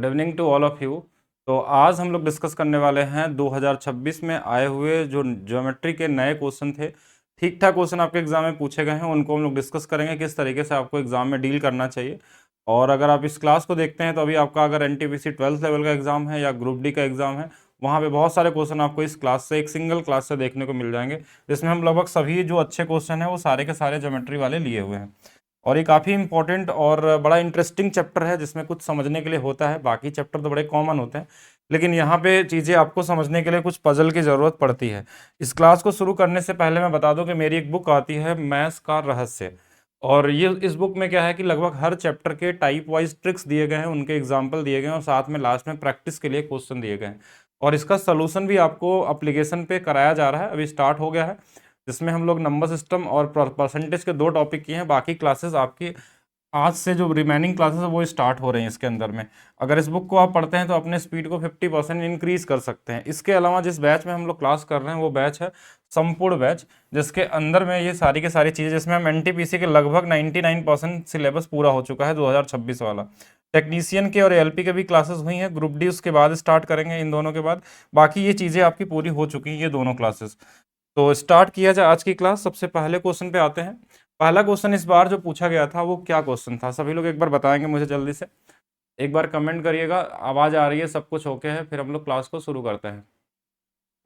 Good evening to all of you. तो आज हम लोग डिस्कस करने वाले हैं 2026 में आए हुए जो ज्योमेट्री के नए क्वेश्चन थे, ठीक ठाक क्वेश्चन आपके एग्जाम में पूछे गए हैं, उनको हम लोग डिस्कस करेंगे किस तरीके से आपको एग्जाम में डील करना चाहिए। और अगर आप इस क्लास को देखते हैं तो अभी आपका अगर एनटीपीसी 12th लेवल का एग्जाम है या ग्रुप डी का एग्जाम है, वहाँ पे बहुत सारे क्वेश्चन आपको इस क्लास से, एक सिंगल क्लास से देखने को मिल जाएंगे, जिसमें हम लगभग सभी जो अच्छे क्वेश्चन हैं वो सारे के सारे ज्योमेट्री वाले लिए हुए हैं। और ये काफ़ी इंपॉर्टेंट और बड़ा इंटरेस्टिंग चैप्टर है, जिसमें कुछ समझने के लिए होता है। बाकी चैप्टर तो बड़े कॉमन होते हैं, लेकिन यहाँ पे चीज़ें आपको समझने के लिए कुछ पजल की ज़रूरत पड़ती है। इस क्लास को शुरू करने से पहले मैं बता दूं कि मेरी एक बुक आती है, मैथ्स का रहस्य। और ये इस बुक में क्या है कि लगभग हर चैप्टर के टाइप वाइज ट्रिक्स दिए गए हैं, उनके एग्जाम्पल दिए गए हैं, और साथ में लास्ट में प्रैक्टिस के लिए क्वेश्चन दिए गए हैं। और इसका सोल्यूशन भी आपको एप्लीकेशन पे कराया जा रहा है, अभी स्टार्ट हो गया है, जिसमें हम लोग नंबर सिस्टम और परसेंटेज के 2 टॉपिक किए हैं। बाकी क्लासेस आपकी आज से जो रिमेनिंग क्लासेस है वो स्टार्ट हो रही हैं इसके अंदर में। अगर इस बुक को आप पढ़ते हैं तो अपने स्पीड को 50% इंक्रीज कर सकते हैं। इसके अलावा जिस बैच में हम लोग क्लास कर रहे हैं वो बैच है संपूर्ण बैच, जिसके अंदर में ये सारी की सारी चीज़ें, जिसमें हम एनटीपीसी के लगभग 99% सिलेबस पूरा हो चुका है 2026 वाला। टेक्नीशियन के और एलपी के भी क्लासेस हुई हैं, ग्रुप डी उसके बाद स्टार्ट करेंगे, इन दोनों के बाद। बाकी ये चीज़ें आपकी पूरी हो चुकी हैं, ये दोनों क्लासेस। तो स्टार्ट किया जाए आज की क्लास। सबसे पहले क्वेश्चन पे आते हैं। पहला क्वेश्चन इस बार जो पूछा गया था वो क्या क्वेश्चन था, सभी लोग एक बार बताएंगे मुझे जल्दी से, एक बार कमेंट करिएगा। आवाज़ आ रही है, सब कुछ ओके है, फिर हम लोग क्लास को शुरू करते हैं।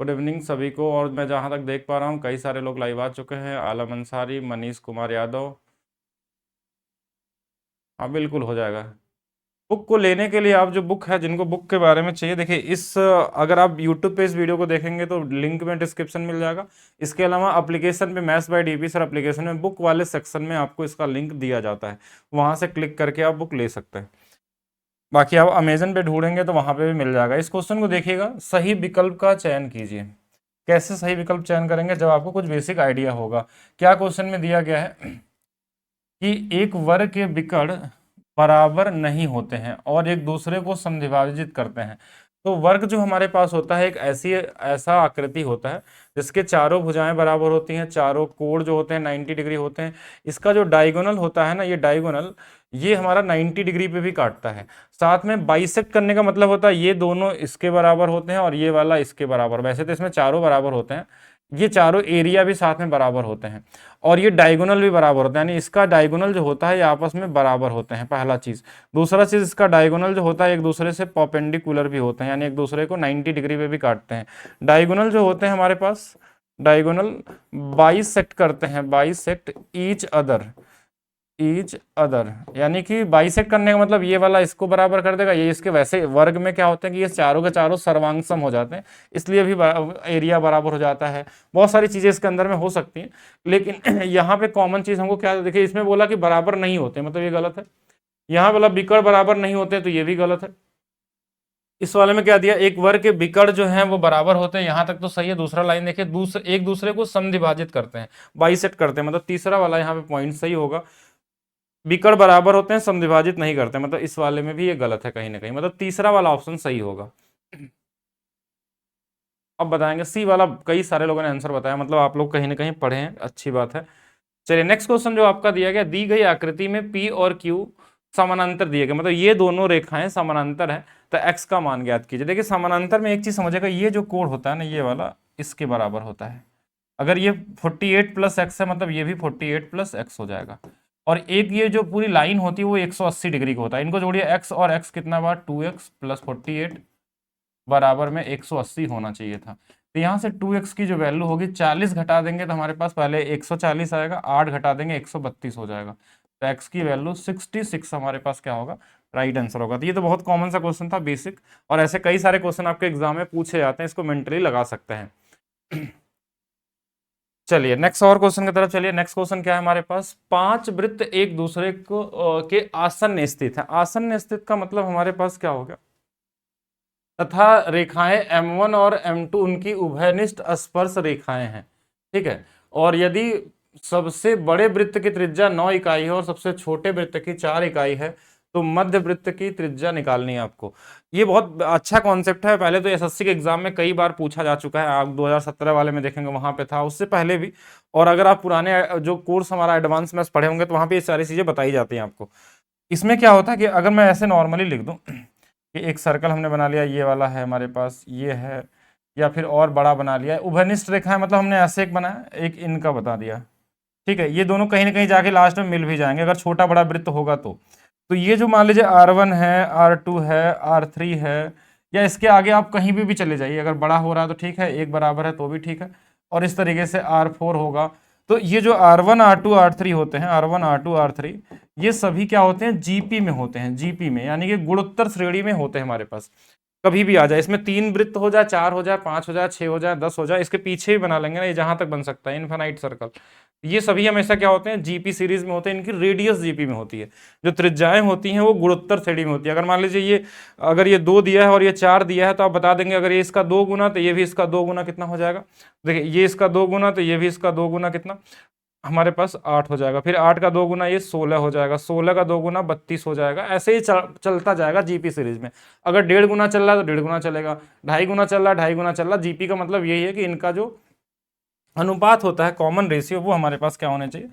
गुड इवनिंग सभी को। और मैं जहाँ तक देख पा रहा हूँ कई सारे लोग लाइव आ चुके हैं। आलम अंसारी, मनीष कुमार यादव, हाँ बिल्कुल हो जाएगा। बुक को लेने के लिए आप जो बुक है, जिनको बुक के बारे में चाहिए, देखिए इस अगर आप यूट्यूब पे इस वीडियो को देखेंगे तो लिंक में डिस्क्रिप्शन मिल जाएगा। इसके अलावा एप्लीकेशन पे maths by DP sir application में बुक वाले सेक्शन में आपको इसका लिंक दिया जाता है, वहां से क्लिक करके आप बुक ले सकते हैं। बाकी आप अमेजन पे ढूंढेंगे तो वहां पे भी मिल जाएगा। इस क्वेश्चन को देखिएगा, सही विकल्प का चयन कीजिए। कैसे सही विकल्प चयन करेंगे, जब आपको कुछ बेसिक आइडिया होगा। क्या क्वेश्चन में दिया गया है कि एक वर्ग के विकर्ण बराबर नहीं होते हैं और एक दूसरे को समद्विभाजित करते हैं। तो वर्ग जो हमारे पास होता है एक ऐसा आकृति होता है जिसके चारों भुजाएं बराबर होती हैं, चारों कोण जो होते हैं 90 डिग्री होते हैं। इसका जो डायगोनल होता है ना, ये डायगोनल ये हमारा 90 डिग्री पे भी काटता है। साथ में बाइसेक्ट करने का मतलब होता है ये दोनों इसके बराबर होते हैं और ये वाला इसके बराबर। वैसे तो इसमें चारों बराबर होते हैं, ये चारों एरिया भी साथ में बराबर होते हैं, और ये डायगोनल भी बराबर होता है, यानी इसका डायगोनल जो होता है ये आपस में बराबर होते हैं, पहला चीज। दूसरा चीज, इसका डायगोनल जो होता है एक दूसरे से परपेंडिकुलर भी होते हैं, यानी एक दूसरे को 90 डिग्री पे भी काटते हैं। डायगोनल जो होते हैं हमारे पास, डायगोनल बाइसेक्ट करते हैं, बाइसेक्ट ईच अदर, यानी कि बाइसेक्ट करने का मतलब ये वाला इसको बराबर कर देगा, ये इसके। वैसे वर्ग में क्या होता है कि ये चारों के चारों सर्वांग हो जाते हैं, इसलिए भी एरिया बराबर हो जाता है। बहुत सारी चीजें इसके अंदर में हो सकती हैं, लेकिन यहाँ पे कॉमन चीज हमको क्या देखिए, इसमें बोला कि बराबर नहीं होते, मतलब ये गलत है। यहाँ बोला विकर्ण बराबर नहीं होते, तो ये भी गलत है। इस वाले में क्या दिया, एक वर्ग के विकर्ण जो है वो बराबर होते हैं, यहां तक तो सही है। दूसरा लाइन देखिए, एक दूसरे को समद्विभाजित करते हैं, बाइसेक्ट करते हैं, मतलब तीसरा वाला यहाँ पे पॉइंट सही होगा। विकर्ण बराबर होते हैं, समद्विभाजित नहीं करते, मतलब इस वाले में भी ये गलत है कहीं ना कहीं, मतलब तीसरा वाला ऑप्शन सही होगा। अब बताएंगे सी वाला, कई सारे लोगों ने आंसर बताया, मतलब आप लोग कहीं ना कहीं पढ़े हैं, अच्छी बात है। चलिए नेक्स्ट क्वेश्चन जो आपका दिया गया, दी गई आकृति में पी और क्यू समानांतर दिए गए, मतलब ये दोनों रेखाएं समानांतर है, तो एक्स का मान ज्ञात कीजिए। देखिए समानांतर में एक चीज समझेगा, ये जो कोण होता है ना ये वाला, इसके बराबर होता है। अगर ये 48 प्लस एक्स है, मतलब ये भी 48 प्लस एक्स हो जाएगा। और एक ये जो पूरी लाइन होती है वो 180 डिग्री का होता है। इनको जोड़िए, एक्स और एक्स कितना बार, 2x प्लस 48 बराबर में 180 होना चाहिए था। तो यहाँ से 2x की जो वैल्यू होगी, 40 घटा देंगे तो हमारे पास पहले 140 आएगा, 8 घटा देंगे 132 हो जाएगा। तो x की वैल्यू 66 हमारे पास क्या होगा, राइट आंसर होगा। तो ये तो बहुत कॉमन सा क्वेश्चन था, बेसिक, और ऐसे कई सारे क्वेश्चन आपके एग्जाम में पूछे जाते हैं, इसको मेंटली लगा सकते हैं। चलिए नेक्स्ट और क्वेश्चन की तरफ चलिए। नेक्स्ट क्वेश्चन क्या है हमारे पास, 5 वृत्त एक दूसरे को के आसन्न स्थित है। आसन्न स्थित का मतलब हमारे पास क्या हो गया, तथा रेखाएं M1 और M2 उनकी उभयनिष्ठ स्पर्श रेखाएं हैं, ठीक है। और यदि सबसे बड़े वृत्त की त्रिज्या 9 इकाई है और सबसे छोटे वृत्त की 4 इकाई है, तो मध्य वृत्त की त्रिज्या निकालनी है आपको। ये बहुत अच्छा कॉन्सेप्ट है, पहले तो एसएससी के एग्जाम में कई बार पूछा जा चुका है, आप 2017 वाले में देखेंगे वहां पे था, उससे पहले भी। और अगर आप पुराने जो कोर्स हमारा एडवांस मैथ्स पढ़े होंगे तो वहां पे ये सारी चीजें बताई जाती हैं आपको। इसमें क्या होता है कि अगर मैं ऐसे नॉर्मली लिख दूं कि एक सर्कल हमने बना लिया, ये वाला है हमारे पास, ये है, या फिर और बड़ा बना लिया है। उभयनिष्ठ रेखा है मतलब हमने ऐसे एक बनाया, एक इनका बता दिया, ठीक है। ये दोनों कहीं ना कहीं जाके लास्ट में मिल भी जाएंगे अगर छोटा बड़ा वृत्त होगा तो ये जो मान लीजिए R1 है, R2 है, R3 है, या इसके आगे आप कहीं भी चले जाइए, अगर बड़ा हो रहा है तो ठीक है, एक बराबर है तो भी ठीक है, और इस तरीके से R4 होगा। तो ये जो R1 R2 R3 होते हैं, R1 R2 R3, ये सभी क्या होते हैं, जीपी में होते हैं, जीपी में, यानी कि गुणोत्तर श्रेणी में होते हैं हमारे पास। कभी भी आ जाए, इसमें 3 वृत्त हो जाए, 4 हो जाए, 5 हो जाए, 6 हो जाए, 10 हो जाए, इसके पीछे भी बना लेंगे ना, ये जहां तक बन सकता है इनफाइनाइट सर्कल। ये सभी हमेशा क्या होते हैं, जीपी सीरीज में होते हैं, इनकी रेडियस जीपी में होती है। जो त्रिज्याएं होती हैं वो गुणोत्तर श्रेणी में होती है। अगर मान लीजिए ये, अगर ये 2 दिया है और ये 4 दिया है, तो आप बता देंगे अगर ये इसका 2 गुना तो ये भी इसका 2 गुना कितना हो जाएगा। देखिए ये इसका 2 गुना तो ये भी इसका 2 गुना कितना, हमारे पास 8 हो जाएगा। फिर 8 का 2 गुना ये 16 हो जाएगा, 16 का 2 गुना 32 हो जाएगा। ऐसे ही चलता जाएगा जीपी सीरीज में। अगर 1.5 गुना चल रहा है तो 1.5 गुना चलेगा, 2.5 गुना चल रहा है 2.5 गुना चल रहा है। जीपी का मतलब यही है कि इनका जो अनुपात होता है, कॉमन रेशियो, वो हमारे पास क्या होने चाहिए,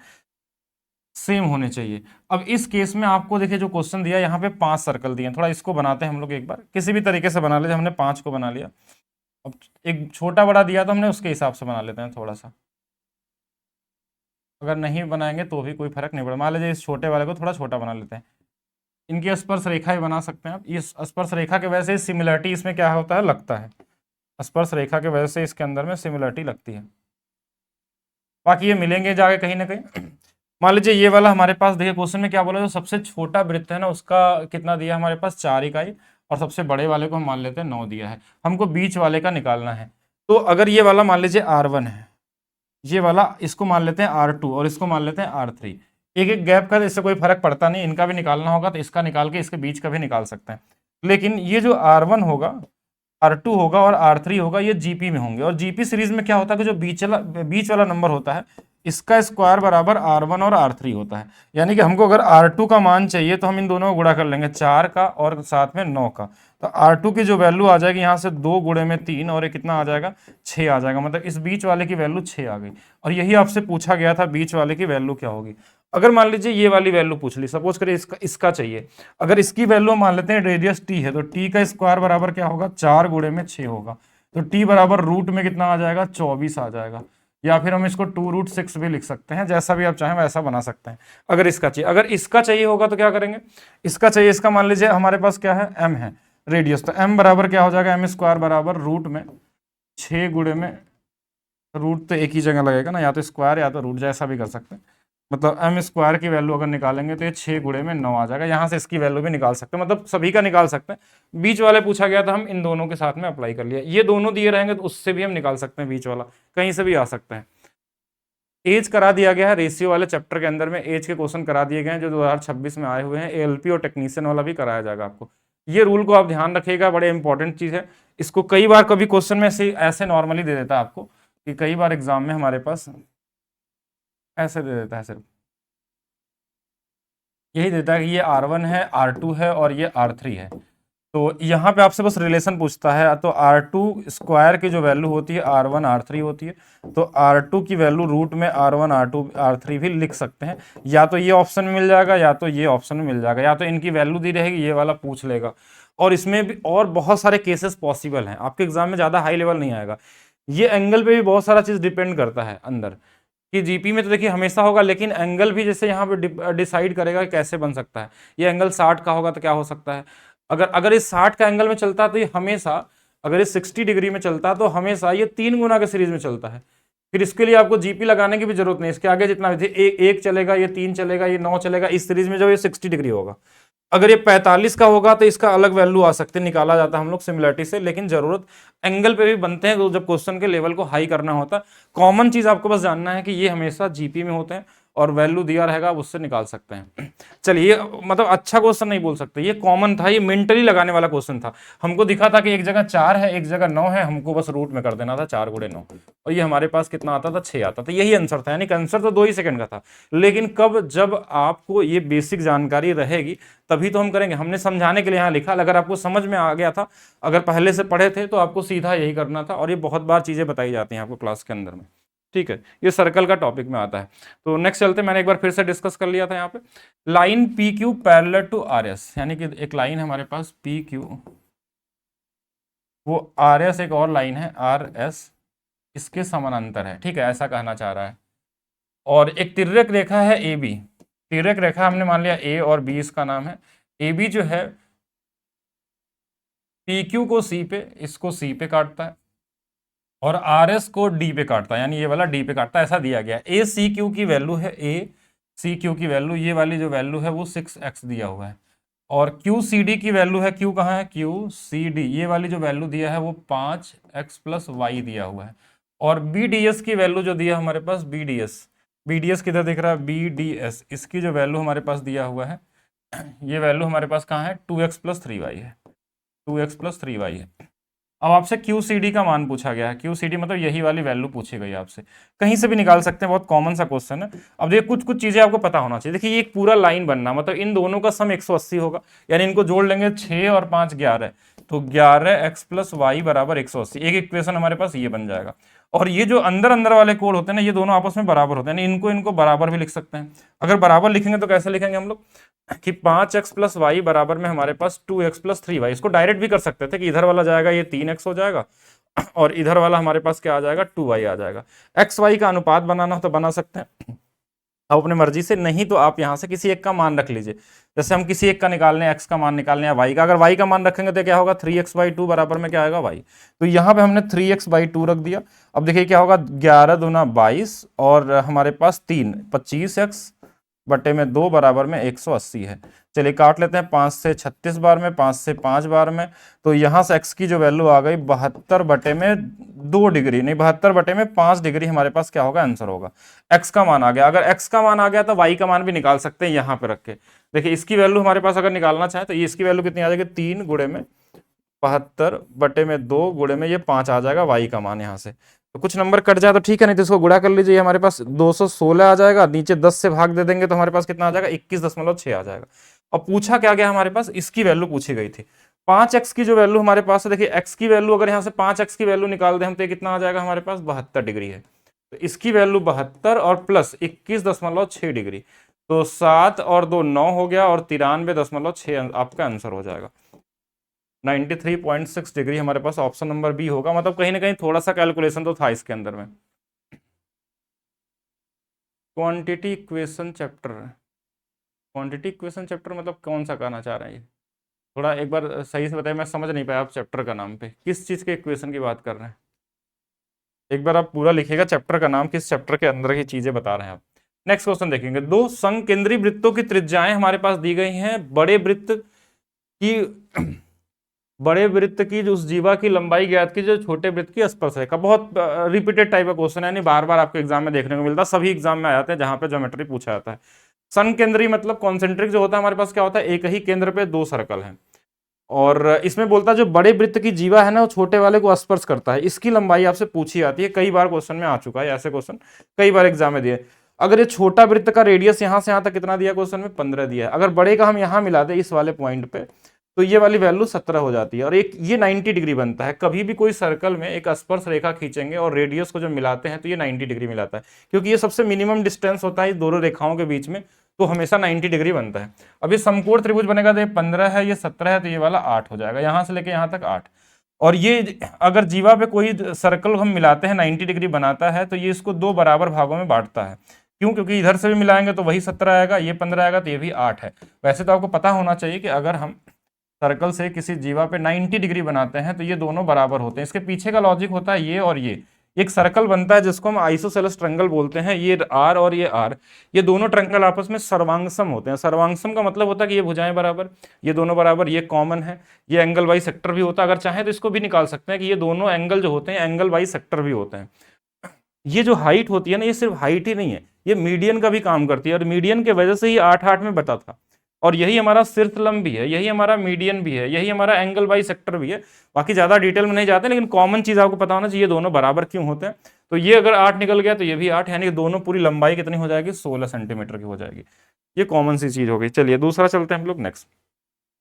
सेम होने चाहिए। अब इस केस में आपको देखिए जो क्वेश्चन दिया, यहाँ पे 5 सर्कल दिए हैं। थोड़ा इसको बनाते हैं हम लोग एक बार, किसी भी तरीके से बना लेते, हमने 5 को बना लिया। अब एक छोटा बड़ा दिया तो हमने उसके हिसाब से बना लेते हैं थोड़ा सा। अगर नहीं बनाएंगे तो भी कोई फर्क नहीं पड़ेगा। मान लीजिए इस छोटे वाले को थोड़ा छोटा बना लेते हैं। इनकी स्पर्श रेखा ही बना सकते हैं आप। इस स्पर्श रेखा की वजह से सिमिलरिटी इसमें क्या होता है, लगता है। स्पर्श रेखा की वजह से इसके अंदर में सिमिलरिटी लगती है। बाकी ये मिलेंगे जाके कहीं ना कहीं। मान लीजिए ये वाला हमारे पास, देखिए क्वेश्चन में क्या बोला, जो सबसे छोटा वृत्त है ना उसका कितना दिया हमारे पास, 4 इकाई, और सबसे बड़े वाले को हम मान लेते हैं 9 दिया है। हमको बीच वाले का निकालना है। तो अगर ये वाला मान लीजिए R1 है, ये वाला इसको मान लेते हैं R2 और इसको मान लेते हैं R3। एक एक गैप का इससे कोई फर्क पड़ता नहीं, इनका भी निकालना होगा तो इसका निकाल के इसके बीच का भी निकाल सकते हैं। लेकिन ये जो R1 होगा, R2 होगा और R3 होगा, ये जीपी में होंगे। और जीपी सीरीज में क्या होता है कि जो बीच वाला नंबर होता है, इसका स्क्वायर बराबर R1 और R3 होता है। यानी कि हमको अगर R2 का मान चाहिए तो हम इन दोनों को गुणा कर लेंगे, 4 का और साथ में 9 का। तो R2 की जो वैल्यू आ जाएगी यहाँ से 2 गुणे में 3, और ये कितना आ जाएगा, 6 आ जाएगा। मतलब इस बीच वाले की वैल्यू 6 आ गई। और यही आपसे पूछा गया था, बीच वाले की वैल्यू क्या होगी। अगर मान लीजिए ये वाली वैल्यू पूछ ली, सपोज करिए इसका चाहिए, अगर इसकी वैल्यू मान लेते हैं, रेडियस टी है, तो टी का स्क्वायर बराबर क्या होगा, 4 गुणे में 6 होगा। तो टी बराबर रूट में कितना आ जाएगा, 24 आ जाएगा। या फिर हम इसको 2√6 भी लिख सकते हैं, जैसा भी आप चाहें वैसा बना सकते हैं। अगर इसका चाहिए, अगर इसका चाहिए होगा तो क्या करेंगे, इसका चाहिए, इसका मान लीजिए हमारे पास क्या है, एम है रेडियस, तो एम बराबर क्या हो जाएगा, एम स्क्वायर बराबर रूट में 6 गुणे में, रूट तो एक ही जगह लगेगा ना, या तो स्क्वायर या तो रूट, जैसा भी कर सकते हैं। मतलब एम स्क्वायर की वैल्यू अगर निकालेंगे तो ये 6 गुणे में 9 आ जाएगा। यहाँ से इसकी वैल्यू भी निकाल सकते हैं, मतलब सभी का निकाल सकते हैं। बीच वाले पूछा गया था, हम इन दोनों के साथ में अप्लाई कर लिया। ये दोनों दिए रहेंगे तो उससे भी हम निकाल सकते हैं, बीच वाला कहीं से भी आ सकते हैं। एज करा दिया गया है, रेशियो वाले चैप्टर के अंदर में एज के क्वेश्चन करा दिए गए हैं, जो 2026 में आए हुए हैं। एएलपी और टेक्नीशियन वाला भी कराया जाएगा आपको। ये रूल को आप ध्यान रखिएगा, बड़े इंपॉर्टेंट चीज है। इसको कई बार कभी क्वेश्चन में ऐसे नॉर्मली दे देता है आपको, कि कई बार एग्जाम में हमारे पास ऐसे दे देता है, सिर्फ यही देता है कि ये R1 है, R2 है और ये R3 है। तो यहाँ पे आपसे बस रिलेशन पूछता है, तो R2 स्क्वायर की जो वैल्यू होती है R1 R3 होती है, तो R2 की वैल्यू रूट में R1 R2 R3 भी लिख सकते हैं। या तो ये ऑप्शन में मिल जाएगा, या तो ये ऑप्शन में मिल जाएगा, या तो इनकी वैल्यू दी रहेगी, ये वाला पूछ लेगा। और इसमें भी और बहुत सारे केसेस पॉसिबल हैं, आपके एग्जाम में ज़्यादा हाई लेवल नहीं आएगा। ये एंगल पे भी बहुत सारा चीज़ डिपेंड करता है अंदर, कि जीपी में तो देखिए हमेशा होगा, लेकिन एंगल भी जैसे यहाँ पे डिसाइड करेगा कैसे बन सकता है। ये एंगल 60 का होगा तो क्या हो सकता है, अगर इस 60 का एंगल में चलता है तो ये हमेशा, अगर ये 60 डिग्री में चलता है तो हमेशा ये 3 गुना के सीरीज में चलता है। फिर इसके लिए आपको जीपी लगाने की भी जरूरत नहीं, इसके आगे जितना भी एक चलेगा, ये 3 चलेगा, ये 9 चलेगा इस सीरीज में, जब ये 60 डिग्री होगा। अगर ये 45 का होगा तो इसका अलग वैल्यू आ सकते, निकाला जाता है हम लोग सिमिलरिटी से। लेकिन जरूरत एंगल पे भी बनते हैं, तो जब क्वेश्चन के लेवल को हाई करना होता है। कॉमन चीज आपको बस जानना है कि ये हमेशा जीपी में होते हैं, और वैल्यू दिया रहेगा आप उससे निकाल सकते हैं। चलिए, मतलब अच्छा क्वेश्चन नहीं बोल सकते, ये कॉमन था, ये मेंटली लगाने वाला क्वेश्चन था। हमको दिखा था कि एक जगह 4 है, एक जगह 9 है, हमको बस रूट में कर देना था 4 गुणे 9, और ये हमारे पास कितना आता था, 6 आता था। यही आंसर था, यानी कि आंसर तो 2 ही सेकंड का था। लेकिन कब, जब आपको ये बेसिक जानकारी रहेगी तभी तो हम करेंगे। हमने समझाने के लिए यहाँ लिखा, अगर आपको समझ में आ गया था, अगर पहले से पढ़े थे, तो आपको सीधा यही करना था। और ये बहुत बार चीजें बताई जाती हैं आपको क्लास के अंदर में, ठीक है। ये सर्कल का टॉपिक में आता है। तो नेक्स्ट चलते, मैंने एक बार फिर से डिस्कस कर लिया था यहाँ पे। Line P Q parallel to R S, यानी कि एक लाइन हमारे पास पी क्यू वो आर एस एक और लाइन है, आर एस इसके समानांतर है, ठीक है, ऐसा कहना चाह रहा है। और एक तिर्यक रेखा है ए बी, तिर्यक रेखा हमने मान लिया ए और बी इसका नाम है। ए बी जो है पी क्यू को सी पे, इसको सी पे काटता है, और आर एस को डी पे काटता है, यानी ये वाला डी पे काटता है, ऐसा दिया गया है। ए सी क्यू की वैल्यू है, ए सी क्यू की वैल्यू, ये वाली जो वैल्यू है वो 6x दिया हुआ है। और क्यू सी डी की वैल्यू है, क्यू कहाँ है, क्यू सी डी, ये वाली जो वैल्यू दिया है वो 5x प्लस वाई दिया हुआ है। और बी डी एस की वैल्यू जो दिया हमारे पास, B D S, B D S किधर दिख रहा है, बी डी एस, इसकी जो वैल्यू हमारे पास दिया हुआ है, ये वैल्यू हमारे पास कहाँ है, 2x प्लस 3y है, 2x प्लस 3y है। अब आपसे क्यू सी डी का मान पूछा गया है, क्यू सी डी मतलब यही वाली वैल्यू पूछी गई है आपसे, कहीं से भी निकाल सकते हैं, बहुत कॉमन सा क्वेश्चन है। अब देखिए कुछ कुछ चीजें आपको पता होना चाहिए। देखिए ये एक पूरा लाइन बनना, मतलब इन दोनों का सम 180 होगा, यानी इनको जोड़ लेंगे 6 और 5 11, तो 11x प्लस वाई बराबर 180, एक इक्वेशन हमारे पास ये बन जाएगा। और ये जो अंदर अंदर वाले कोड होते हैं ना, ये दोनों आपस में बराबर होते हैं, यानी इनको इनको बराबर भी लिख सकते हैं। अगर बराबर लिखेंगे तो कैसे लिखेंगे हम लोग कि 5x प्लस वाई बराबर में हमारे पास 2x प्लस 3y, इसको डायरेक्ट भी कर सकते थे कि इधर वाला जाएगा ये 3x हो जाएगा और इधर वाला हमारे पास क्या आ जाएगा, 2y आ जाएगा। एक्स वाई का अनुपात बनाना हो तो बना सकते हैं अब अपने मर्जी से, नहीं तो आप यहां से किसी एक का मान रख लीजिए। जैसे हम किसी एक का निकालने, एक्स का मान निकालने या वाई का, अगर वाई का मान रखेंगे तो क्या होगा, 3x/2 बराबर में क्या आएगा, वाई। तो यहाँ पे हमने 3x/2 रख दिया। अब देखिए क्या होगा, 11 दूना 22 और हमारे पास 3, 25x बटे में 2 बराबर में 180 है। चलिए काट लेते हैं, 5 से 36 बार में, 5 से 5 बार में, तो यहां से x की जो वैल्यू आ गई 72 बटे में 2 डिग्री, नहीं 72 बटे में 5 डिग्री हमारे पास क्या होगा, आंसर होगा। x का मान आ गया, अगर x का मान आ गया तो y का मान भी निकाल सकते हैं यहां पे रख के। देखिए इसकी वैल्यू हमारे पास अगर निकालना चाहे तो ये इसकी वैल्यू कितनी आ जाएगी, 3 गुणे में 72 बटे में 2 गुणे में ये 5 आ जाएगा y का मान। यहाँ से तो कुछ नंबर कट जाए तो ठीक है, नहीं तो इसको गुणा कर लीजिए, हमारे पास 216 आ जाएगा, नीचे 10 से भाग दे देंगे तो हमारे पास कितना आ जाएगा, 21.6 आ जाएगा। और पूछा क्या गया हमारे पास, इसकी वैल्यू पूछी गई थी 5x की जो वैल्यू हमारे पास है। देखिए x की वैल्यू अगर यहाँ से 5x की वैल्यू निकाल दे हम तो कितना आ जाएगा हमारे पास, 72 डिग्री है। तो इसकी वैल्यू 72 और प्लस 21.6 डिग्री, तो 7 और 2 9 हो गया, और 93.6 आपका आंसर हो जाएगा। 93.6 डिग्री हमारे पास ऑप्शन नंबर बी होगा। मतलब कहीं ना कहीं थोड़ा सा कैलकुलेशन तो था इसके अंदर में। Quantity equation chapter, quantity equation chapter मतलब कौन सा कहना चाह रहे हैं, थोड़ा एक बार सही से बताइए, मैं समझ नहीं पाया आप चैप्टर का नाम पे किस चीज के इक्वेशन की बात कर रहे हैं। एक बार आप पूरा लिखिएगा, चैप्टर का नाम, किस चैप्टर के अंदर की चीजें बता रहे हैं आप। नेक्स्ट क्वेश्चन देखेंगे, दो संकेंद्री वृत्तों की त्रिज्याएं हमारे पास दी गई हैं। बड़े वृत्त की जो उस जीवा की लंबाई ज्ञात की जो छोटे वृत्त की स्पर्श रेखा, बहुत रिपीटेड टाइप का क्वेश्चन है, नहीं बार बार आपके एग्जाम में देखने को मिलता है, सभी एग्जाम में आ जाते हैं जहां पे ज्योमेट्री पूछा जाता है। संकेंद्री मतलब कॉन्सेंट्रिक जो होता है हमारे पास क्या होता है, एक ही केंद्र पे 2 सर्कल हैं, और इसमें बोलता है जो बड़े वृत्त की जीवा है ना वो छोटे वाले को स्पर्श करता है, इसकी लंबाई आपसे पूछी जाती है, कई बार क्वेश्चन में आ चुका है ऐसे क्वेश्चन, कई बार एग्जाम में दिए। अगर ये छोटा वृत्त का रेडियस यहां से यहां तक कितना दिया क्वेश्चन में, 15 दिया है, अगर बड़े का हम यहां मिला दे इस वाले पॉइंट पे तो ये वाली वैल्यू 17 हो जाती है, और एक ये 90 डिग्री बनता है। कभी भी कोई सर्कल में एक स्पर्श रेखा खींचेंगे और रेडियस को जब मिलाते हैं तो ये 90 डिग्री मिलाता है, क्योंकि ये सबसे मिनिमम डिस्टेंस होता है इस दोनों रेखाओं के बीच में, तो हमेशा 90 डिग्री बनता है। अब ये समकोण त्रिभुज बनेगा तो ये 15 है, ये 17 है, तो ये वाला 8 हो जाएगा, यहां से लेके यहां तक 8। और ये अगर जीवा पे कोई सर्कल हम मिलाते हैं 90 डिग्री बनाता है तो ये इसको 2 बराबर भागों में बांटता है। क्यों, क्योंकि इधर से भी मिलाएंगे तो वही 17 आएगा, ये 15 आएगा, तो ये भी 8 है। वैसे तो आपको पता होना चाहिए कि अगर हम सर्कल से किसी जीवा पे 90 डिग्री बनाते हैं तो ये दोनों बराबर होते हैं। इसके पीछे का लॉजिक होता है ये और ये, एक सर्कल बनता है जिसको हम आइसोसेलेस ट्रायंगल बोलते हैं, ये आर और ये आर, ये दोनों ट्रायंगल आपस में सर्वांगसम होते हैं। सर्वांगसम का मतलब होता है कि ये भुजाएं बराबर, ये दोनों बराबर, ये कॉमन है, ये एंगल बाई सेक्टर भी होता है। अगर चाहे तो इसको भी निकाल सकते हैं कि ये दोनों एंगल जो होते हैं एंगल बाई सेक्टर भी होते हैं। ये जो हाइट होती है ना, ये सिर्फ हाइट ही नहीं है, ये मीडियन का भी काम करती है, और मीडियन की वजह से ही 8-8 में बता था। और यही हमारा शीर्षलंब भी है, यही हमारा मीडियन भी है, यही हमारा एंगल बाई सेक्टर भी है। बाकी ज्यादा डिटेल में नहीं जाते, लेकिन कॉमन चीज आपको पता होना चाहिए दोनों बराबर क्यों होते हैं। तो ये अगर 8 निकल गया तो ये भी 8, यानी कि दोनों पूरी लंबाई कितनी हो जाएगी, 16 सेंटीमीटर की हो जाएगी। ये कॉमन सी चीज हो गई। चलिए दूसरा चलते हैं हम लोग नेक्स्ट।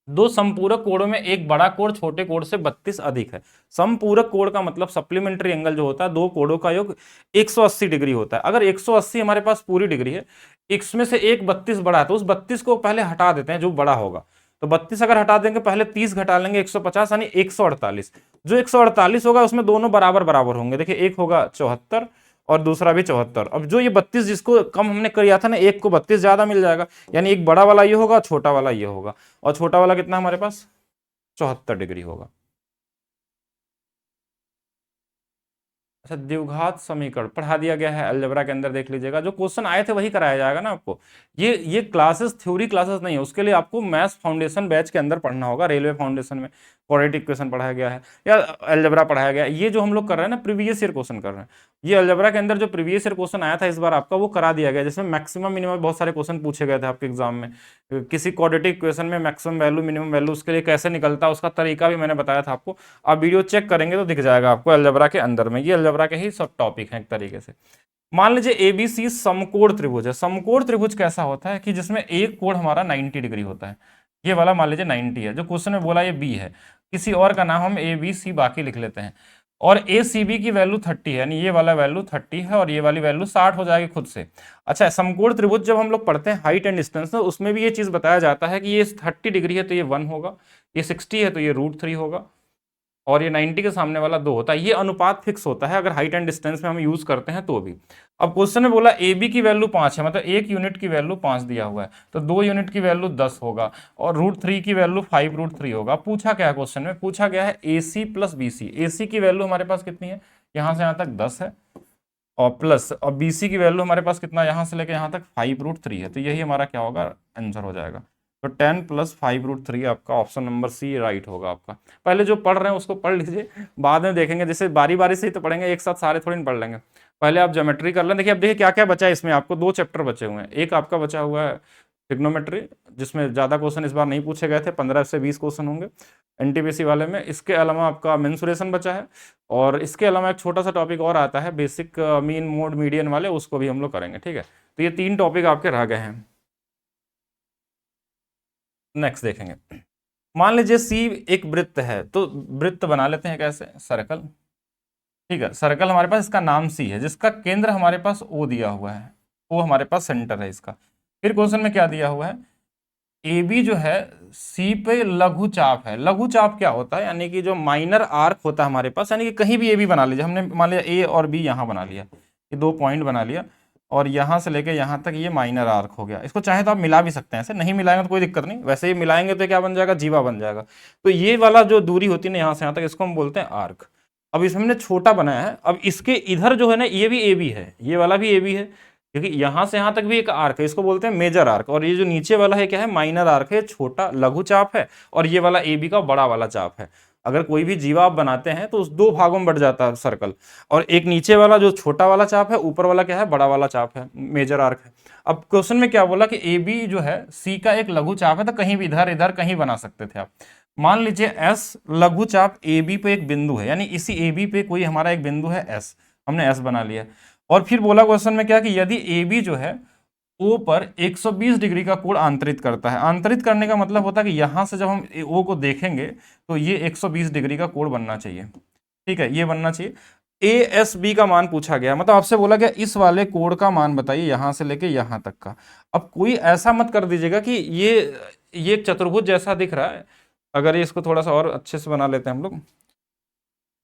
दो समपूरक कोणों में एक बड़ा कोण छोटे कोण से 32 अधिक है। समपूरक कोण का मतलब सप्लीमेंट्री एंगल जो होता है, दो कोणों का योग 180 डिग्री होता है। अगर 180 हमारे पास पूरी डिग्री है, इसमें से एक 32 बड़ा है, तो उस 32 को पहले हटा देते हैं जो बड़ा होगा। तो 32 अगर हटा देंगे, पहले 30 घटा लेंगे 150 यानी 148, जो 148 होगा उसमें दोनों बराबर बराबर होंगे। देखिए एक होगा 74 और दूसरा भी 74। अब जो ये 32 जिसको कम हमने किया था ना, एक को 32 ज्यादा मिल जाएगा, यानी एक बड़ा वाला ये होगा, छोटा वाला ये होगा, और छोटा वाला कितना हमारे पास 74 डिग्री होगा। अच्छा, द्विघात समीकरण पढ़ा दिया गया है अलजेब्रा के अंदर, देख लीजिएगा जो क्वेश्चन आए थे वही कराया जाएगा ना आपको। ये क्लासेस थ्योरी क्लासेस नहीं है, उसके लिए आपको मैथ्स फाउंडेशन बैच के अंदर पढ़ना होगा। रेलवे फाउंडेशन में क्वाड्रेटिक इक्वेशन पढ़ाया गया है या अलजेब्रा पढ़ाया गया है। ये जो हम लोग कर रहे हैं ना, प्रीवियस ईयर क्वेश्चन कर रहे हैं। ये अलजेब्रा के अंदर जो प्रीवियस ईयर क्वेश्चन आया था इस बार आपका, वो करा दिया गया, जिसमें मैक्सिमम मिनिमम बहुत सारे क्वेश्चन पूछे गए थे आपके एग्जाम में। किसी क्वाड्रेटिक इक्वेशन में मैक्सिमम वैल्यू मिनिमम वैल्यू उसके लिए कैसे निकलता है, उसका तरीका भी मैंने बताया था आपको। आप वीडियो चेक करेंगे तो दिख जाएगा आपको अलजेब्रा के अंदर में। ये अलजेब्रा के ही सब टॉपिक हैं एक तरीके से। मान लीजिए एबीसी समकोण त्रिभुज है। समकोण त्रिभुज कैसा होता है कि जिसमें एक कोण हमारा 90 डिग्री होता है। ये वाला मान लीजिए 90 है, जो क्वेश्चन में बोला ये बी है, किसी और का नाम हम ए बी सी बाकी लिख लेते हैं, और ए सी बी की वैल्यू 30 है, यानी ये वाला वैल्यू 30 है और ये वाली वैल्यू 60 हो जाएगी खुद से। अच्छा, समकोण त्रिभुज जब हम लोग पढ़ते हैं हाइट एंड डिस्टेंस, तो उसमें भी ये चीज बताया जाता है कि ये 30 डिग्री है तो ये 1 होगा, ये 60 है तो ये √3 होगा, और ये 90 के सामने वाला 2 होता है। ये अनुपात फिक्स होता है अगर हाइट एंड डिस्टेंस में हम यूज करते हैं तो भी। अब क्वेश्चन में बोला ए बी की वैल्यू 5 है, मतलब 1 यूनिट की वैल्यू 5 दिया हुआ है, तो 2 यूनिट की वैल्यू 10 होगा, और √3 की वैल्यू 5√3 होगा। पूछा क्या है क्वेश्चन में, पूछा गया है ए सी प्लस बी सी। ए सी की वैल्यू हमारे पास कितनी है, यहाँ से यहाँ तक 10 है, और प्लस, और बी सी की वैल्यू हमारे पास कितना, यहाँ से लेकर यहाँ तक 5√3 है। तो यही हमारा क्या होगा, आंसर हो जाएगा। तो 10 + 5√3 आपका ऑप्शन नंबर सी राइट होगा आपका। पहले जो पढ़ रहे हैं उसको पढ़ लीजिए, बाद में देखेंगे, जैसे बारी बारी से ही तो पढ़ेंगे, एक साथ सारे थोड़ी ना पढ़ लेंगे। पहले आप ज्योमेट्री कर लें। देखिए अब देखिए क्या क्या बचा है इसमें, आपको 2 चैप्टर बचे हुए हैं। एक आपका बचा हुआ है ट्रिग्नोमेट्री, जिसमें ज़्यादा क्वेश्चन इस बार नहीं पूछे गए थे, 15 से 20 क्वेश्चन होंगे एनटीपीसी वाले में। इसके अलावा आपका मेंसुरेशन बचा है, और इसके अलावा एक छोटा सा टॉपिक और आता है बेसिक मीन मोड मीडियन वाले, उसको भी हम लोग करेंगे, ठीक है। तो ये 3 टॉपिक आपके रह गए हैं। नेक्स्ट देखेंगे, मान लीजिए सी एक वृत्त है, तो वृत्त बना लेते हैं कैसे, सर्कल, ठीक है। सर्कल हमारे पास, इसका नाम सी है, जिसका केंद्र हमारे पास ओ दिया हुआ है, ओ हमारे पास सेंटर है इसका। फिर क्वेश्चन में क्या दिया हुआ है, ए बी जो है सी पे लघु चाप है। लघु चाप क्या होता है, यानी कि जो माइनर आर्क होता है हमारे पास, यानी कि कहीं भी ए बी बना लीजिए, हमने मान लिया ए और बी यहाँ बना लिया, ये 2 पॉइंट बना लिया, और यहाँ से लेके यहाँ तक ये माइनर आर्क हो गया। इसको चाहे तो आप मिला भी सकते हैं, ऐसे नहीं मिलाएंगे तो कोई दिक्कत नहीं, वैसे ही मिलाएंगे तो क्या बन जाएगा, जीवा बन जाएगा। तो ये वाला जो दूरी होती है ना यहाँ से यहाँ तक, इसको हम बोलते हैं आर्क। अब इसमें हमने छोटा बनाया है, अब इसके इधर जो है ना, ये भी ए बी है, ये वाला भी ए बी है, क्योंकि यहां से यहां तक भी एक आर्क है, इसको बोलते हैं मेजर आर्क। और ये जो नीचे वाला है क्या है, माइनर आर्क है, छोटा लघु चाप है, और ये वाला ए बी का बड़ा वाला चाप है। अगर कोई भी जीवा आप बनाते हैं तो उस 2 भागों में बढ़ जाता है सर्कल, और एक नीचे वाला जो छोटा वाला चाप है, ऊपर वाला क्या है, बड़ा वाला चाप है, मेजर आर्क है। अब क्वेश्चन में क्या बोला कि ए बी जो है सी का एक लघु चाप है, तो कहीं भी इधर इधर कहीं बना सकते थे आप। मान लीजिए एस लघु चाप ए बी पे एक बिंदु है, यानी इसी ए बी पे कोई हमारा एक बिंदु है एस, हमने एस बना लिया। और फिर बोला क्वेश्चन में क्या कि यदि ए बी जो है ओ पर 120 डिग्री का कोण आंतरित करता है। आंतरित करने का मतलब होता है कि यहां से जब हम ओ को देखेंगे तो ये 120 डिग्री का कोण बनना चाहिए, ठीक है, ये बनना चाहिए। ए एस बी का मान पूछा गया, मतलब आपसे बोला गया इस वाले कोण का मान बताइए यहां से लेके यहां तक का। अब कोई ऐसा मत कर दीजिएगा कि ये एक चतुर्भुज जैसा दिख रहा है। अगर ये इसको थोड़ा सा और अच्छे से बना लेते हैं हम लोग,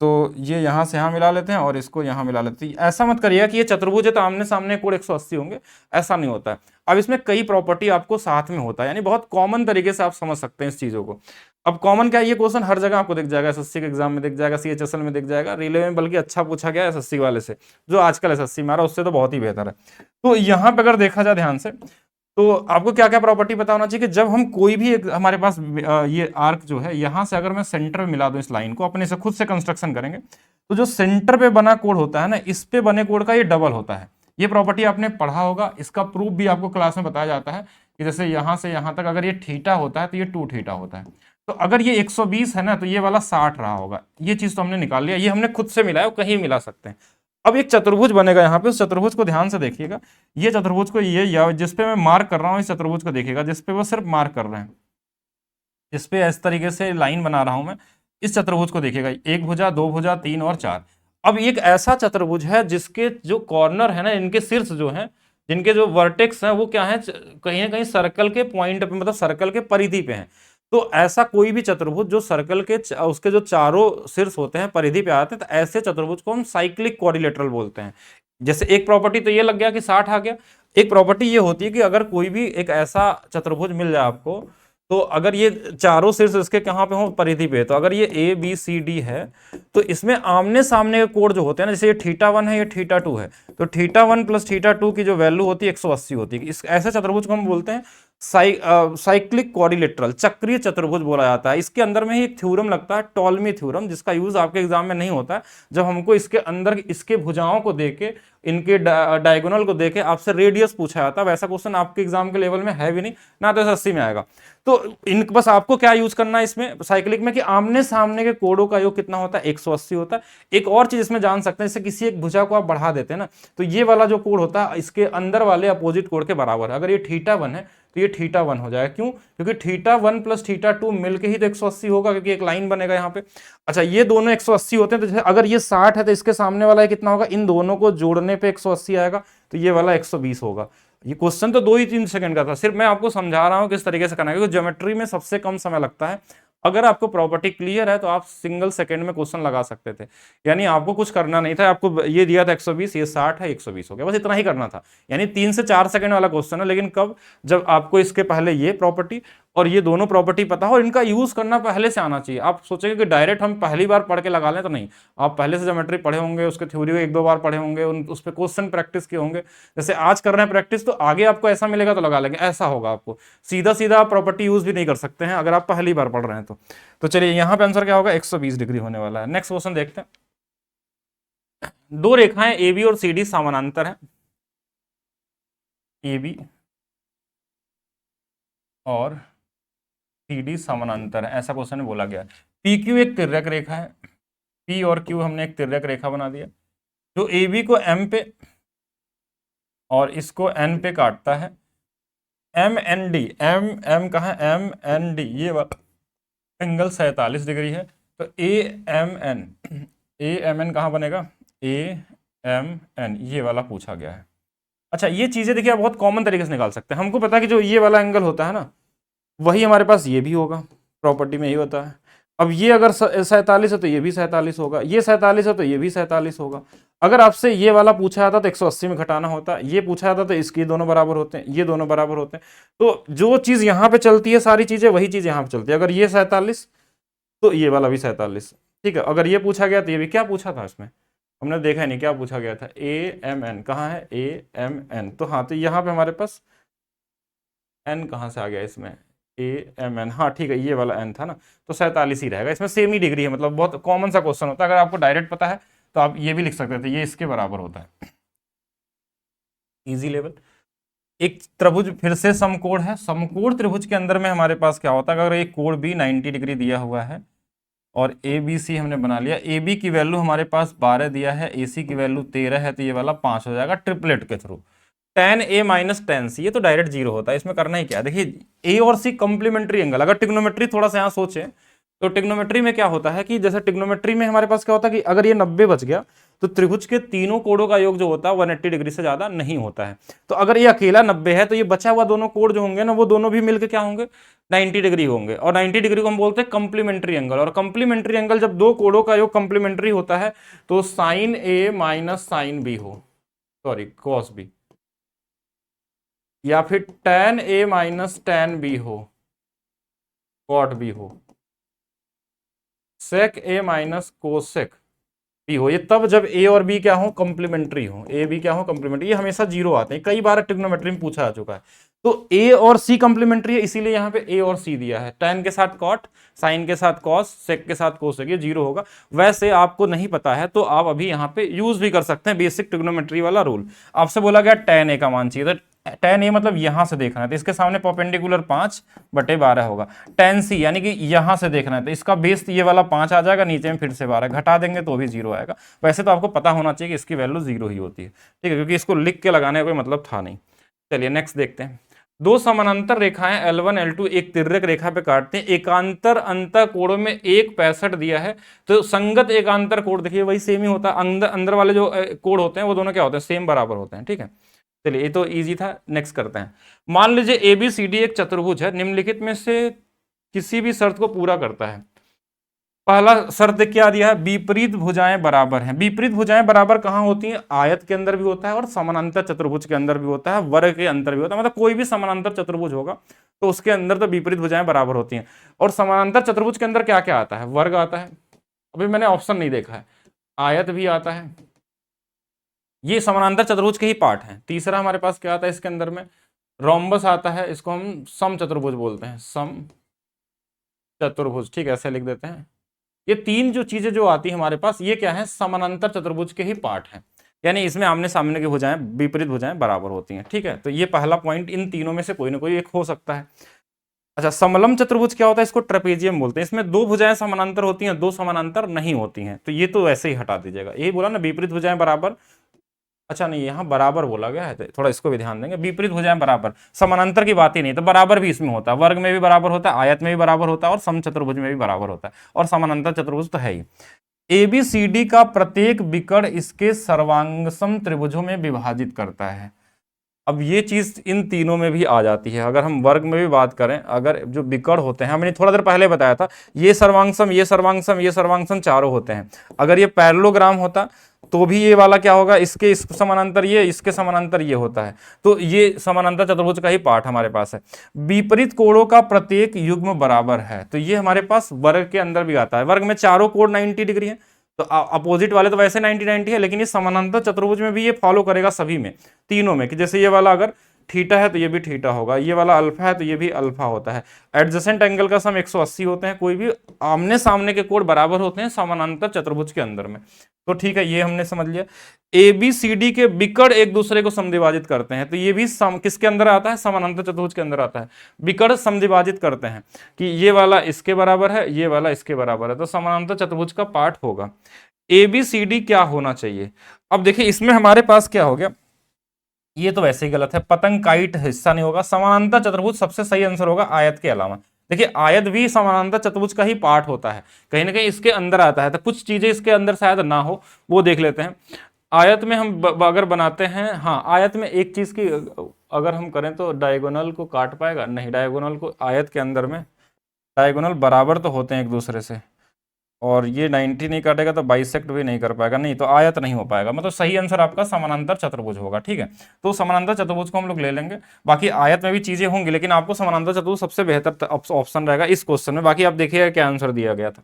तो ये यहाँ से यहाँ मिला लेते हैं और इसको यहाँ मिला लेते हैं। ऐसा मत करिएगा कि ये चतुर्भुज है तो आमने सामने कोण 180 होंगे, ऐसा नहीं होता है। अब इसमें कई प्रॉपर्टी आपको साथ में होता है, यानी बहुत कॉमन तरीके से आप समझ सकते हैं इस चीज़ों को। अब कॉमन क्या है, ये क्वेश्चन हर जगह आपको दिख जाएगा, एसएससी के एग्जाम में दिख जाएगा, सीएचएसएल में दिख जाएगा, रेलवे में बल्कि अच्छा पूछा गया एसएससी वाले से, जो आजकल एसएससी में आ रहा है उससे तो बहुत ही बेहतर है। तो यहाँ पे अगर देखा जाए ध्यान से, तो आपको क्या क्या प्रॉपर्टी पता होना चाहिए कि जब हम कोई भी हमारे पास ये आर्क जो है, यहां से अगर मैं सेंटर में मिला दूं इस लाइन को, अपने से खुद से कंस्ट्रक्शन करेंगे, तो जो सेंटर पे बना कोण होता है ना, इस पे बने कोण का ये डबल होता है। ये प्रॉपर्टी आपने पढ़ा होगा, इसका प्रूफ भी आपको क्लास में बताया जाता है कि जैसे यहां से यहां तक अगर ये थीटा होता है तो ये 2 थीटा होता है। तो अगर ये 120 है ना, तो ये वाला 60 रहा होगा। ये चीज तो हमने निकाल लिया, ये हमने खुद से मिलाया, कहीं मिला सकते हैं। अब एक चतुर्भुज बनेगा यहाँ पे, उस चतुर्भुज को ध्यान से देखिएगा। ये चतुर्भुज को ये जिस पे मैं मार्क कर रहा हूँ, इस चतुर्भुज को देखिएगा जिस पे वो सिर्फ मार्क कर रहे हैं, इस पे इस तरीके से लाइन बना रहा हूं मैं। इस चतुर्भुज को देखिएगा, 1 भुजा 2 भुजा 3 और 4। अब एक ऐसा चतुर्भुज है जिसके जो कॉर्नर है ना, इनके शीर्ष जो है, जिनके जो वर्टेक्स हैं वो क्या है, कहीं ना कहीं सर्कल के पॉइंट पे, मतलब सर्कल के परिधि पे हैं। तो ऐसा कोई भी चतुर्भुज जो सर्कल के उसके जो चारों शीर्ष होते हैं परिधि पे आते हैं, तो ऐसे चतुर्भुज को हम साइक्लिक क्वाड्रिलेटरल बोलते हैं। जैसे एक प्रॉपर्टी तो ये लग गया कि 60 आ गया। एक प्रॉपर्टी ये होती है कि अगर कोई भी एक ऐसा चतुर्भुज मिल जाए आपको, तो अगर ये चारों शीर्ष इसके कहां पे हो, परिधि पे, तो अगर ये ए बी सी डी है, तो इसमें आमने सामने के कोण जो होते हैं ना, जैसे ये θ1 है, ये θ2 है, तो θ1 प्लस θ2 की जो वैल्यू होती है 180 होती है। इस ऐसे चतुर्भुज को हम बोलते हैं साइक्लिक क्वाड्रिलेटरल, चक्रीय चतुर्भुज बोला जाता है। इसके अंदर में ही एक थ्योरम लगता है, टॉलमी थ्योरम, जिसका यूज आपके एग्जाम में नहीं होता है। जब हमको इसके अंदर इसके भुजाओं को देके, इनके डायगोनल को देके आपसे रेडियस पूछा जाता है, वैसा क्वेश्चन आपके एग्जाम के लेवल में है भी नहीं, ना तो 80 में आएगा। तो इन बस आपको क्या यूज करना है इसमें साइक्लिक में, कि आमने सामने के कोणों का योग कितना होता है, 180 होता है। एक और चीज इसमें जान सकते हैं, जैसे किसी एक भुजा को आप बढ़ा देते हैं ना, तो ये वाला जो कोण होता है इसके अंदर वाले अपोजिट कोण के बराबर है। अगर ये θ1 है तो ये θ1 हो जाएगा। क्यों? क्योंकि θ1 प्लस θ2 मिलके ही तो 180 होगा, क्योंकि एक लाइन बनेगा यहाँ पे। अच्छा, ये दोनों 180 होते हैं, तो जैसे अगर ये 60 है तो इसके सामने वाला कितना होगा, इन दोनों को जोड़ने पे 180 आएगा, तो ये वाला 120 होगा। ये क्वेश्चन तो 2 ही 3 सेकंड का था, सिर्फ मैं आपको समझा रहा हूं किस तरीके से करना है, क्योंकि ज्योमेट्री में सबसे कम समय लगता है। अगर आपको प्रॉपर्टी क्लियर है तो आप सिंगल सेकंड में क्वेश्चन लगा सकते थे, यानी आपको कुछ करना नहीं था। आपको ये दिया था 120, ये 60 है, 120 हो गया, बस इतना ही करना था। यानी 3 से 4 सेकंड वाला क्वेश्चन है, लेकिन कब? जब आपको इसके पहले ये प्रॉपर्टी और ये दोनों प्रॉपर्टी पता हो, और इनका यूज करना पहले से आना चाहिए। आप सोचेंगे कि डायरेक्ट हम पहली बार पढ़ के लगा लें, तो नहीं, आप पहले से ज्योमेट्री पढ़े होंगे, उसके थ्योरी को 1-2 बार पढ़े होंगे, उस पर क्वेश्चन प्रैक्टिस किए होंगे। जैसे आज कर रहे हैं प्रैक्टिस, तो आगे आपको ऐसा मिलेगा तो लगा लेंगे, ऐसा होगा। आपको सीधा सीधा प्रॉपर्टी यूज भी नहीं कर सकते हैं अगर आप पहली बार पढ़ रहे हैं तो चलिए यहाँ पे आंसर क्या होगा, 120 डिग्री होने वाला है। नेक्स्ट क्वेश्चन देखते हैं। दो रेखाएं ए बी और सी डी समानांतर है, ए बी और सी डी समानांतर है, ऐसा क्वेश्चन में बोला गया है। पी क्यू एक तिर्यक रेखा है, पी और क्यू हमने एक तिर्यक रेखा बना दिया, जो ए बी को एम पे और इसको एन पे काटता है। M N D, M M कहाँ, एम एन डी, ये एंगल 47 डिग्री है। तो ए एम एन कहाँ बनेगा, ए एम एन, ये वाला पूछा गया है। अच्छा, ये चीजें देखिए आप बहुत कॉमन तरीके से निकाल सकते हैं। हमको पता है कि जो ये वाला एंगल होता है ना, वही हमारे पास ये भी होगा, प्रॉपर्टी में यही होता है। अब ये अगर 47 है तो ये भी 47 होगा, ये 47 है तो ये भी 47 होगा। अगर आपसे ये वाला पूछा जाता तो 180 में घटाना होता, ये पूछा जाता तो इसके दोनों बराबर होते हैं, ये दोनों बराबर होते हैं। तो जो चीज यहाँ पे चलती है, सारी चीजें वही चीज यहाँ पे चलती है। अगर ये 47 तो ये वाला भी 47, ठीक है। अगर ये पूछा गया तो ये भी, क्या पूछा था इसमें हमने देखा ही नहीं, क्या पूछा गया था, ए एम एन, कहाँ है ए एम एन, तो हाँ, तो यहाँ पे हमारे पास एन कहाँ से आ गया इसमें, ए एम एन, हाँ ठीक है, ये वाला एन था ना, तो 47 ही रहेगा। इसमें सेम ही डिग्री है, मतलब बहुत कॉमन सा क्वेश्चन होता है। अगर आपको डायरेक्ट पता है तो आप ये भी लिख सकते थे, ये इसके बराबर होता है, इजी लेवल। एक त्रिभुज फिर से समकोण है, समकोण त्रिभुज के अंदर में हमारे पास क्या होता है, अगर एक कोण भी 90 डिग्री दिया हुआ है और ए बी सी हमने बना लिया, ए बी की वैल्यू हमारे पास 12 दिया है, ए सी की वैल्यू 13 है, तो ये वाला 5 हो जाएगा ट्रिपलेट के through. tan a minus tan c, ये तो डायरेक्ट जीरो होता है, इसमें करना ही क्या है, देखिए ए और सी कंप्लीमेंट्री एंगल। अगर टिग्नोमेट्री थोड़ा सा यहाँ सोचे तो टिग्नोमेट्री में क्या होता है कि जैसे टिग्नोमेट्री में हमारे पास क्या होता है कि अगर ये 90 बच गया तो त्रिभुज के तीनों कोणों का योग जो होता है 180 डिग्री से ज्यादा नहीं होता है। तो अगर ये अकेला 90 है तो ये बचा हुआ दोनों कोण जो होंगे ना, वो दोनों भी मिलकर क्या होंगे, 90 डिग्री होंगे। और 90 डिग्री को हम बोलते हैं कंप्लीमेंट्री एंगल। और कंप्लीमेंट्री एंगल जब दो कोणों का योग कंप्लीमेंट्री होता है तो साइन ए माइनस साइन बी हो, सॉरी कॉस बी, या फिर tan a minus tan b हो, कॉट b हो, sec a minus cosec b हो। ये तब जब a और b क्या हो, कंप्लीमेंट्री हो, a b क्या हो, कंप्लीमेंट्री। ये हमेशा जीरो आते हैं, कई बार ट्रिग्नोमेट्री में पूछा जा चुका है। तो a और c कंप्लीमेंट्री है, इसीलिए यहाँ पे a और c दिया है। tan के साथ कॉट, साइन के साथ कॉस, सेक के साथ कोसेक, ये जीरो होगा। वैसे आपको नहीं पता है तो आप अभी यहाँ पे यूज भी कर सकते हैं बेसिक ट्रिग्नोमेट्री वाला रूल। आपसे बोला गया tan a का मान चाहिए, तो tan a मतलब यहां से देखना है तो इसके सामने परपेंडिकुलर 5/12 होगा। tan c यानी कि यहां से देखना है तो इसका बेस ये वाला 5 आ जाएगा, नीचे में फिर से 12 घटा देंगे तो भी जीरो आएगा। वैसे तो आपको पता होना चाहिए कि इसकी वैल्यू जीरो ही होती है, ठीक है, क्योंकि इसको लिख के लगाने का कोई मतलब था नहीं। चलिए नेक्स्ट देखते हैं। दो समानांतर रेखाएं L1 L2 एक तिर्यक रेखा पे काटते हैं, एकांतर अंतर कोणों में 1/65 दिया है। तो संगत एकांतर कोण देखिए वही सेम ही होता है, अंदर वाले जो कोण होते हैं वो दोनों क्या होते हैं, सेम बराबर होते हैं, ठीक है। चलिए ये तो इजी था, नेक्स्ट करते हैं। मान लीजिए ए बी सी डी एक चतुर्भुज है, निम्नलिखित में से किसी भी शर्त को पूरा करता है। पहला शर्त क्या दिया है, विपरीत भुजाएं बराबर हैं। विपरीत भुजाएं बराबर कहाँ होती हैं, आयत के अंदर भी होता है और समानांतर चतुर्भुज के अंदर भी होता है, वर्ग के अंदर भी होता है। मतलब कोई भी समानांतर चतुर्भुज होगा तो उसके अंदर तो विपरीत भुजाएं बराबर होती हैं। और समानांतर चतुर्भुज के अंदर क्या क्या आता है, वर्ग आता है, अभी मैंने ऑप्शन नहीं देखा है, आयत भी आता है, ये समानांतर चतुर्भुज के ही पार्ट हैं। तीसरा हमारे पास क्या आता है इसके अंदर में, रोम्बस आता है, इसको हम सम चतुर्भुज बोलते हैं, सम चतुर्भुज, ठीक है, ऐसे लिख देते हैं। ये तीन जो चीजें जो आती है हमारे पास, ये क्या है, समानांतर चतुर्भुज के ही पार्ट हैं, यानी इसमें आमने सामने की भुजाएं, विपरीत भुजाएं बराबर होती हैं, ठीक है। तो ये पहला पॉइंट, इन तीनों में से कोई ना कोई एक हो सकता है। अच्छा, समलम चतुर्भुज क्या होता है, इसको ट्रेपेजियम बोलते हैं। इसमें दो भुजाएं समानांतर होती हैं, दो समानांतर नहीं होती हैं, तो ये तो ऐसे ही हटा दीजिएगा। यही बोला ना, विपरीत भुजाएं बराबर, अच्छा नहीं, यहाँ बराबर बोला गया है, तो थोड़ा इसको भी ध्यान देंगे। विपरीत भुजाएं बराबर, समानांतर की बात ही नहीं, तो बराबर भी इसमें होता है, वर्ग में भी बराबर होता है, आयत में भी बराबर होता है और समचतुर्भुज में भी बराबर होता है, और समानांतर चतुर्भुज तो है ही। एबीसीडी का प्रत्येक विकर्ण इसके सर्वांगसम त्रिभुजों में विभाजित करता है। अब ये चीज इन तीनों में भी आ जाती है। अगर हम वर्ग में भी बात करें, अगर जो विकर्ण होते हैं, हमने थोड़ा देर पहले बताया था, ये सर्वांगसम, ये सर्वांगसम, ये सर्वांगसम चारों होते हैं। अगर ये पैरेललोग्राम होता तो भी ये वाला क्या होगा, इसके इस समानांतर ये, इसके समानांतर ये होता है, तो ये समानांतर चतुर्भुज का ही पार्ट हमारे पास है। विपरीत कोणों का प्रत्येक युग्म बराबर है, तो ये हमारे पास वर्ग के अंदर भी आता है। वर्ग में चारों कोण 90 डिग्री है, तो अपोजिट वाले तो वैसे 90-90 है, लेकिन ये समानांतर चतुर्भुज में भी ये फॉलो करेगा सभी में, तीनों में, कि जैसे ये वाला अगर थीटा है तो ये भी थीटा होगा, ये वाला अल्फा है तो ये भी अल्फा होता है। एडजेसेंट एंगल का सम 180 होते हैं, कोई भी आमने सामने के कोण बराबर होते हैं समानांतर चतुर्भुज के अंदर में। तो ठीक है, ये हमने समझ लिया। ए बी सी डी के विकर्ण एक दूसरे को समद्विभाजित करते हैं, तो ये भी किसके अंदर आता है, समानांतर चतुर्भुज के अंदर आता है। विकर्ण समद्विभाजित करते हैं कि ये वाला इसके बराबर है, ये वाला इसके बराबर है, तो समानांतर चतुर्भुज का पार्ट होगा। ए बी सी डी क्या होना चाहिए, अब देखिए इसमें हमारे पास क्या हो गया, ये तो वैसे ही गलत है, पतंग काइट हिस्सा नहीं होगा। समानांतर चतुर्भुज सबसे सही आंसर होगा आयत के अलावा। देखिए आयत भी समानांतर चतुर्भुज का ही पार्ट होता है, कहीं ना कहीं इसके अंदर आता है, तो कुछ चीजें इसके अंदर शायद ना हो, वो देख लेते हैं। आयत में हम अगर बनाते हैं, हाँ आयत में एक चीज की अगर हम करें तो डायगोनल को काट पाएगा, नहीं, डायगोनल को आयत के अंदर में डायगोनल बराबर तो होते हैं एक दूसरे से, और ये 90 नहीं काटेगा तो बाइसेक्ट भी नहीं कर पाएगा, नहीं तो आयत नहीं हो पाएगा। मतलब सही आंसर आपका समानांतर चतुर्भुज होगा, ठीक है। तो समानांतर चतुर्भुज को हम लोग ले लेंगे, बाकी आयत में भी चीजें होंगी, लेकिन आपको समानांतर चतुर्भुज सबसे बेहतर ऑप्शन रहेगा इस क्वेश्चन में। बाकी आप देखिएगा क्या आंसर दिया गया था,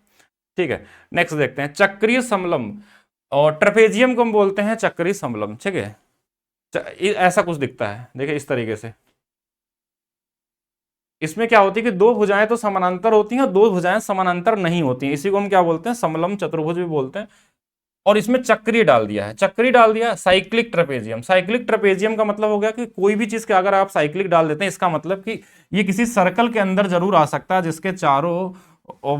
ठीक है। नेक्स्ट देखते हैं, चक्रीय समलंब, और ट्रेपेजियम को हम बोलते हैं चक्रीय समलंब, ठीक है। ऐसा कुछ दिखता है, देखिए इस तरीके से। इसमें क्या होती है कि दो भुजाएं तो समानांतर होती हैं और दो भुजाएं समानांतर नहीं होती हैं, इसी को हम क्या बोलते हैं, समलंब चतुर्भुज भी बोलते हैं। और इसमें चक्रीय डाल दिया है, चक्रीय डाल दिया, साइक्लिक ट्रेपेजियम। साइक्लिक ट्रेपेजियम का मतलब हो गया कि कोई भी चीज के अगर आप साइक्लिक डाल देते हैं, इसका मतलब कि ये किसी सर्कल के अंदर जरूर आ सकता है जिसके चारों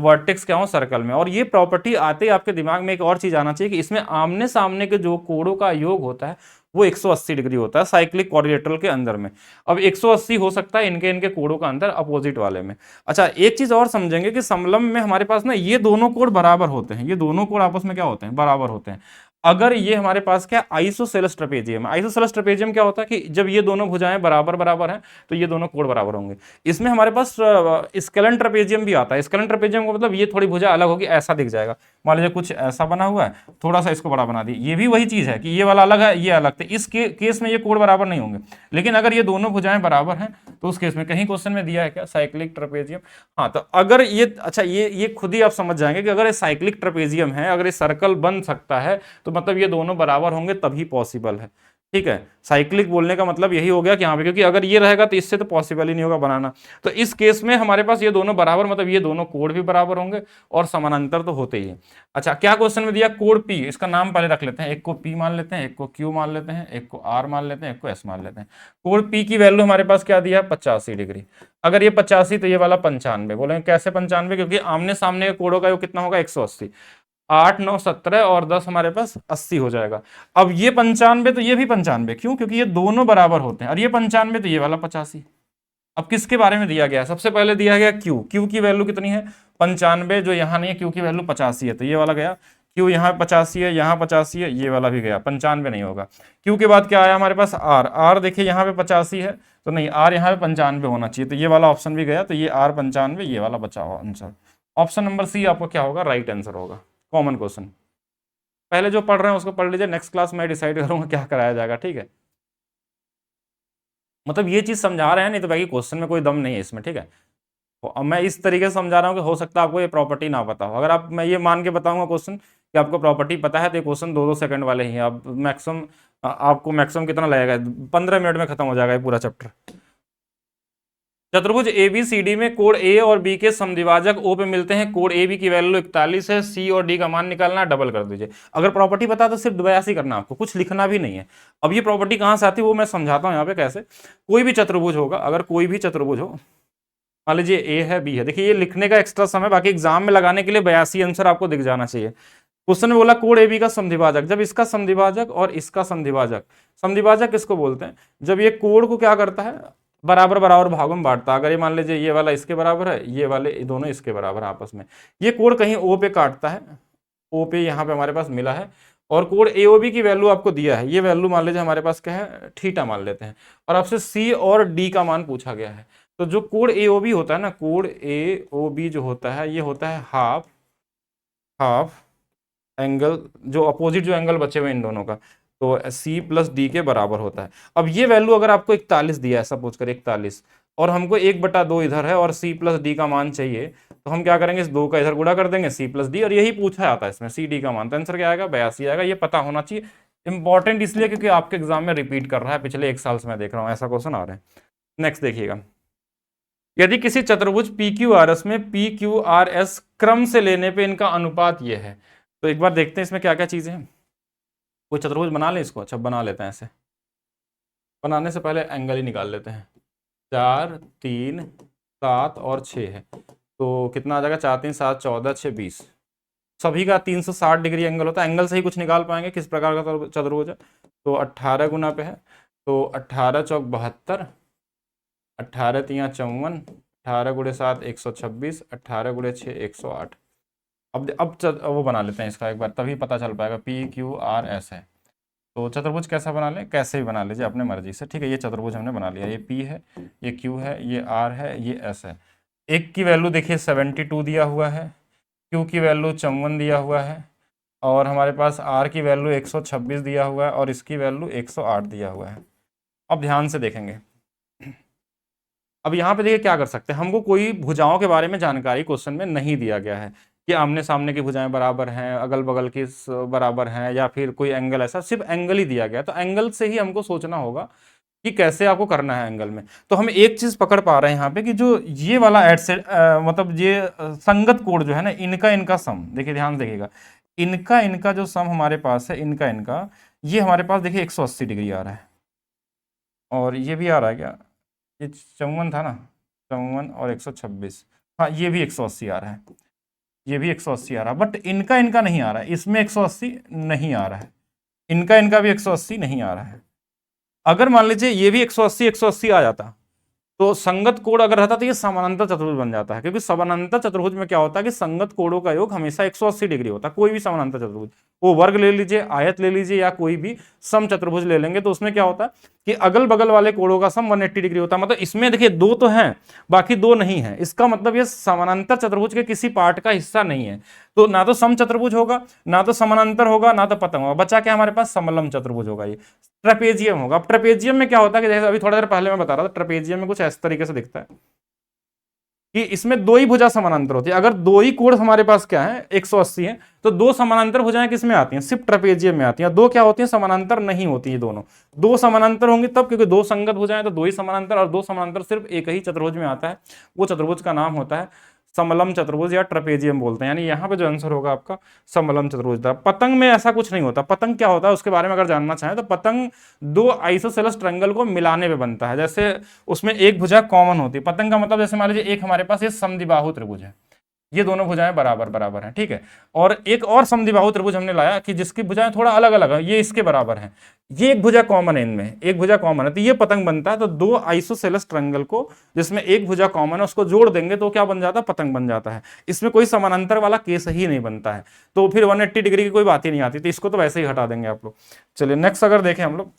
वर्टेक्स क्या हो सर्कल में। और ये प्रॉपर्टी आते ही आपके दिमाग में एक और चीज आना चाहिए कि इसमें आमने सामने के जो कोणों का योग होता है वो 180 डिग्री होता है साइक्लिक क्वाड्रिलेटरल के अंदर में। अब 180 हो सकता है इनके कोणों का अंतर अपोजिट वाले में। अच्छा, एक चीज और समझेंगे कि समलंब में हमारे पास ना ये दोनों कोण बराबर होते हैं, ये दोनों कोण आपस में क्या होते हैं, बराबर होते हैं। अगर ये हमारे पास क्या आइसोसेलेस ट्रेपेजियम है, आइसोसेलेस ट्रेपेजियम क्या होता है कि जब ये दोनों भुजाएं बराबर बराबर हैं तो ये दोनों कोण बराबर होंगे। इसमें हमारे पास स्केलन ट्रेपेजियम भी आता है। स्केलन ट्रेपेजियम का मतलब ये थोड़ी भुजा अलग होगी, ऐसा दिख जाएगा, मान लीजिए कुछ ऐसा बना हुआ है, थोड़ा सा इसको बड़ा बना दी, ये भी वही चीज है कि ये वाला अलग है ये अलग, तो इस केस में ये कोण बराबर नहीं होंगे। लेकिन अगर ये दोनों भुजाएं बराबर हैं तो उस केस में कहीं क्वेश्चन में दिया है क्या, साइक्लिक ट्रेपेजियम। हाँ, तो अगर ये, अच्छा ये खुद ही आप समझ जाएंगे कि अगर ये साइक्लिक ट्रेपेजियम है, अगर ये सर्कल बन सकता है तो मतलब ये दोनों बराबर होंगे तभी पॉसिबल है, ठीक है। साइक्लिक बोलने का मतलब यही हो गया कि यहाँ पे, क्योंकि अगर ये रहेगा तो इससे तो पॉसिबल ही नहीं होगा बनाना। तो इस केस में हमारे पास ये दोनों बराबर, मतलब ये दोनों कोण भी बराबर होंगे और समानांतर तो होते ही है। अच्छा, क्या क्वेश्चन में दिया, कोण पी, इसका नाम पहले रख लेते हैं, एक को पी मान लेते हैं, एक को क्यू मान लेते हैं, एक को आर मान लेते हैं, एक को एस मान लेते हैं। कोण पी की वैल्यू हमारे पास क्या दिया, 85 डिग्री। अगर ये 85 तो ये वाला 95। बोलेंगे कैसे 95, क्योंकि आमने सामने के कोणों का योग कितना होगा, 180। 8 9 17 और 10 हमारे पास 80 हो जाएगा। अब ये 95 तो ये भी 95, क्यों, क्योंकि ये दोनों बराबर होते हैं, और ये 95 तो ये वाला 85। अब किसके बारे में दिया गया, सबसे पहले दिया गया क्यू, क्यू की वैल्यू कितनी है 95, जो यहां नहीं है, क्यू की वैल्यू 85 है, तो ये वाला गया क्यू यहाँ 85 है, यहाँ 85 है, ये वाला भी गया, 95 नहीं होगा। क्यू के बाद क्या आया हमारे पास आर, आर देखिए यहाँ पे 85 है तो नहीं, आर यहाँ पे 95 होना चाहिए, तो ये वाला ऑप्शन भी गया, तो ये आर 95, ये वाला बचा हुआ आंसर। ऑप्शन नंबर सी आपको क्या होगा, राइट आंसर होगा। कॉमन क्वेश्चन, पहले जो पढ़ रहे हैं उसको पढ़ लीजिए, नेक्स्ट क्लास में डिसाइड करूंगा क्या कराया जाएगा, ठीक है। मतलब ये चीज समझा रहे हैं, नहीं तो बाकी क्वेश्चन में कोई दम नहीं है इसमें, ठीक है। तो अब मैं इस तरीके से समझा रहा हूँ कि हो सकता है आपको ये प्रॉपर्टी ना पता हो। अगर आप, मैं ये मान के बताऊंगा क्वेश्चन कि आपको प्रॉपर्टी पता है, तो ये क्वेश्चन 2-2 सेकंड वाले ही हैं। आप मैक्सिमम, आपको मैक्सिमम कितना लगेगा, 15 मिनट में खत्म हो जाएगा ये पूरा चैप्टर। चतुर्भुज ए बी सी डी में कोण ए और बी के समद्विभाजक ओ पे मिलते हैं, कोण ए बी की वैल्यू 41 है, सी और डी का मान निकालना है, डबल कर दीजिए। अगर प्रॉपर्टी पता तो सिर्फ 82 करना, आपको कुछ लिखना भी नहीं है। अब ये प्रॉपर्टी कहां से आती है वो मैं समझाता हूं यहाँ पे कैसे। कोई भी चतुर्भुज होगा, अगर कोई भी चतुर्भुज हो, मान लीजिए ए है बी है, देखिए ये लिखने का एक्स्ट्रा समय, बाकी एग्जाम में लगाने के लिए 82 आंसर आपको दिख जाना चाहिए। क्वेश्चन में बोला कोण ए बी का समद्विभाजक, जब इसका समद्विभाजक और इसका समद्विभाजक, समद्विभाजक किसको बोलते हैं, जब ये कोण को क्या करता है, बराबर बराबर भागों में बांटता है। अगर ये मान लीजिए ये वाला इसके बराबर है, ये वाले दोनों इसके बराबर है आपस में, ये कोण कहीं ओ पे काटता है, ओ पे यहाँ पे हमारे पास मिला है, और कोण ए ओ बी की वैल्यू आपको दिया है, ये वैल्यू मान लीजिए हमारे पास क्या है, थीटा मान लेते हैं, और आपसे सी और डी का मान पूछा गया है। तो जो कोण ए ओ बी होता है ना, कोण ए ओ बी जो होता है, ये होता है हाफ हाफ एंगल, जो अपोजिट जो एंगल बचे हुए इन दोनों का, तो सी प्लस डी के बराबर होता है। अब ये वैल्यू अगर आपको 41 दिया है, सपोज कर 41, और हमको 1/2 इधर है और सी प्लस डी का मान चाहिए, तो हम क्या करेंगे, इस 2 का इधर गुणा कर देंगे, सी प्लस डी, और यही पूछा जाता है इसमें, सी डी का मान, तो आंसर क्या आएगा, 82 आएगा। ये पता होना चाहिए, इंपॉर्टेंट इसलिए क्योंकि आपके एग्जाम में रिपीट कर रहा है, पिछले 1 साल से मैं देख रहा हूँ ऐसा क्वेश्चन आ रहा है। नेक्स्ट देखिएगा, यदि किसी चतुर्भुज पी क्यू आर एस में पी क्यू आर एस क्रम से लेने पे इनका अनुपात ये है, तो एक बार देखते हैं इसमें क्या क्या चीजें हैं। कोई चतुर्भुज बना लें इसको, अच्छा बना लेते हैं ऐसे। बनाने से पहले एंगल ही निकाल लेते हैं, 4 3 7 और 6 है, तो कितना आ जाएगा, 4 3 7 14 6 20, सभी का 360 डिग्री एंगल होता है। एंगल से ही कुछ निकाल पाएंगे किस प्रकार का चतुर्भुज है, तो 18 गुना पे है, तो 18 चौक 72, 18 तिया 54, 18 गुणे 7 126, 18 गुणे 6 108। अब वो बना लेते हैं इसका एक बार, तभी पता चल पाएगा। पी क्यू आर एस है, तो चतुर्भुज कैसा बना लें, कैसे भी बना लीजिए अपने मर्जी से, ठीक है। ये चतुर्भुज हमने बना लिया, ये पी है, ये क्यू है, ये आर है, ये एस है। एक की वैल्यू देखिए 72 दिया हुआ है, क्यू की वैल्यू 54 दिया हुआ है, और हमारे पास आर की वैल्यू 126 दिया हुआ है, और इसकी वैल्यू 108 दिया हुआ है। अब ध्यान से देखेंगे, अब यहाँ पे देखिए क्या कर सकते हैं, हमको कोई भुजाओं के बारे में जानकारी क्वेश्चन में नहीं दिया गया है कि आमने सामने की भुजाएं बराबर हैं, अगल बगल की बराबर हैं, या फिर कोई एंगल, ऐसा सिर्फ एंगल ही दिया गया है। तो एंगल से ही हमको सोचना होगा कि कैसे आपको करना है एंगल में। तो हम एक चीज पकड़ पा रहे हैं यहाँ पे कि जो ये वाला मतलब ये संगत कोण जो है ना, इनका इनका सम, देखिए ध्यान से देखिएगा, इनका इनका जो सम हमारे पास है, इनका इनका, ये हमारे पास देखिए 180 डिग्री आ रहा है, और ये भी आ रहा है क्या, ये 54 था ना, 54 और 126, हाँ ये भी 180 आ रहा है, ये भी 180 आ रहा है, बट इनका इनका नहीं आ रहा है, इसमें 180 नहीं आ रहा है, इनका इनका भी 180 नहीं आ रहा है। अगर मान लीजिए ये भी 180 180 आ जाता, तो संगत कोण अगर रहता तो ये समानांतर चतुर्भुज बन जाता है, क्योंकि समानांतर चतुर्भुज में क्या होता है कि संगत कोणों का योग हमेशा 180 डिग्री होता है। कोई भी समानांतर चतुर्भुज, वो वर्ग ले लीजिए, आयत ले लीजिए, या कोई भी सम चतुर्भुज ले लेंगे, तो उसमें क्या होता है कि अगल बगल वाले कोणों का सम 180 डिग्री होता है। मतलब इसमें देखिए 2 तो हैं, बाकी 2 नहीं है, इसका मतलब ये समानांतर चतुर्भुज के किसी पार्ट का हिस्सा नहीं है। तो ना तो सम चतुर्भुज होगा, ना तो समानांतर होगा, ना तो पतंग होगा, बचा क्या हमारे पास, समलम चतुर्भुज होगा, ये ट्रेपेजियम होगा। अब ट्रेपेजियम में क्या होता है कि जैसे अभी थोड़ा देर पहले मैं बता रहा था, ट्रेपेजियम में कुछ इस तरीके से दिखता है कि इसमें 2 ही भुजा समानांतर होती है। अगर 2 ही कोण हमारे पास क्या है, 180 है, तो 2 समानांतर भुजाएं किस में आती हैं, सिर्फ ट्रेपेजियम में आती हैं। 2 क्या होती हैं, समानांतर नहीं होती है दोनों। 2 समानांतर होंगी तब, क्योंकि 2 संगत भुजाएं तो 2 ही समानांतर, और 2 समानांतर सिर्फ एक ही चतुर्भुज में आता है, वो चतुर्भुज का नाम होता है समलम चतुर्भुज या ट्रेपेजियम बोलते हैं। यानी यहाँ पे जो आंसर होगा आपका समलम चतुर्भुज था। पतंग में ऐसा कुछ नहीं होता। पतंग क्या होता है उसके बारे में अगर जानना चाहें तो पतंग 2 आइसोसेलेस ट्रायंगल को मिलाने पे बनता है। जैसे उसमें एक भुजा कॉमन होती है। पतंग का मतलब जैसे मान लीजिए एक हमारे पास ये समद्विबाहु त्रिभुज है, ये दोनों भुजाएं बराबर बराबर हैं, ठीक है। और एक और समद्विबाहु त्रिभुज हमने लाया कि जिसकी भुजाएं थोड़ा अलग अलग है, ये इसके बराबर हैं, ये एक भुजा कॉमन है, इनमें एक भुजा कॉमन है, तो ये पतंग बनता है। तो दो आइसोसेलेस ट्रायंगल को जिसमें एक भुजा कॉमन है उसको जोड़ देंगे तो क्या बन जाता है, पतंग बन जाता है। इसमें कोई समानांतर वाला केस ही नहीं बनता है, तो फिर 180 डिग्री की कोई बात ही नहीं आती, तो इसको तो वैसे ही हटा देंगे आप लोग। चलिए नेक्स्ट अगर देखें हम लोग,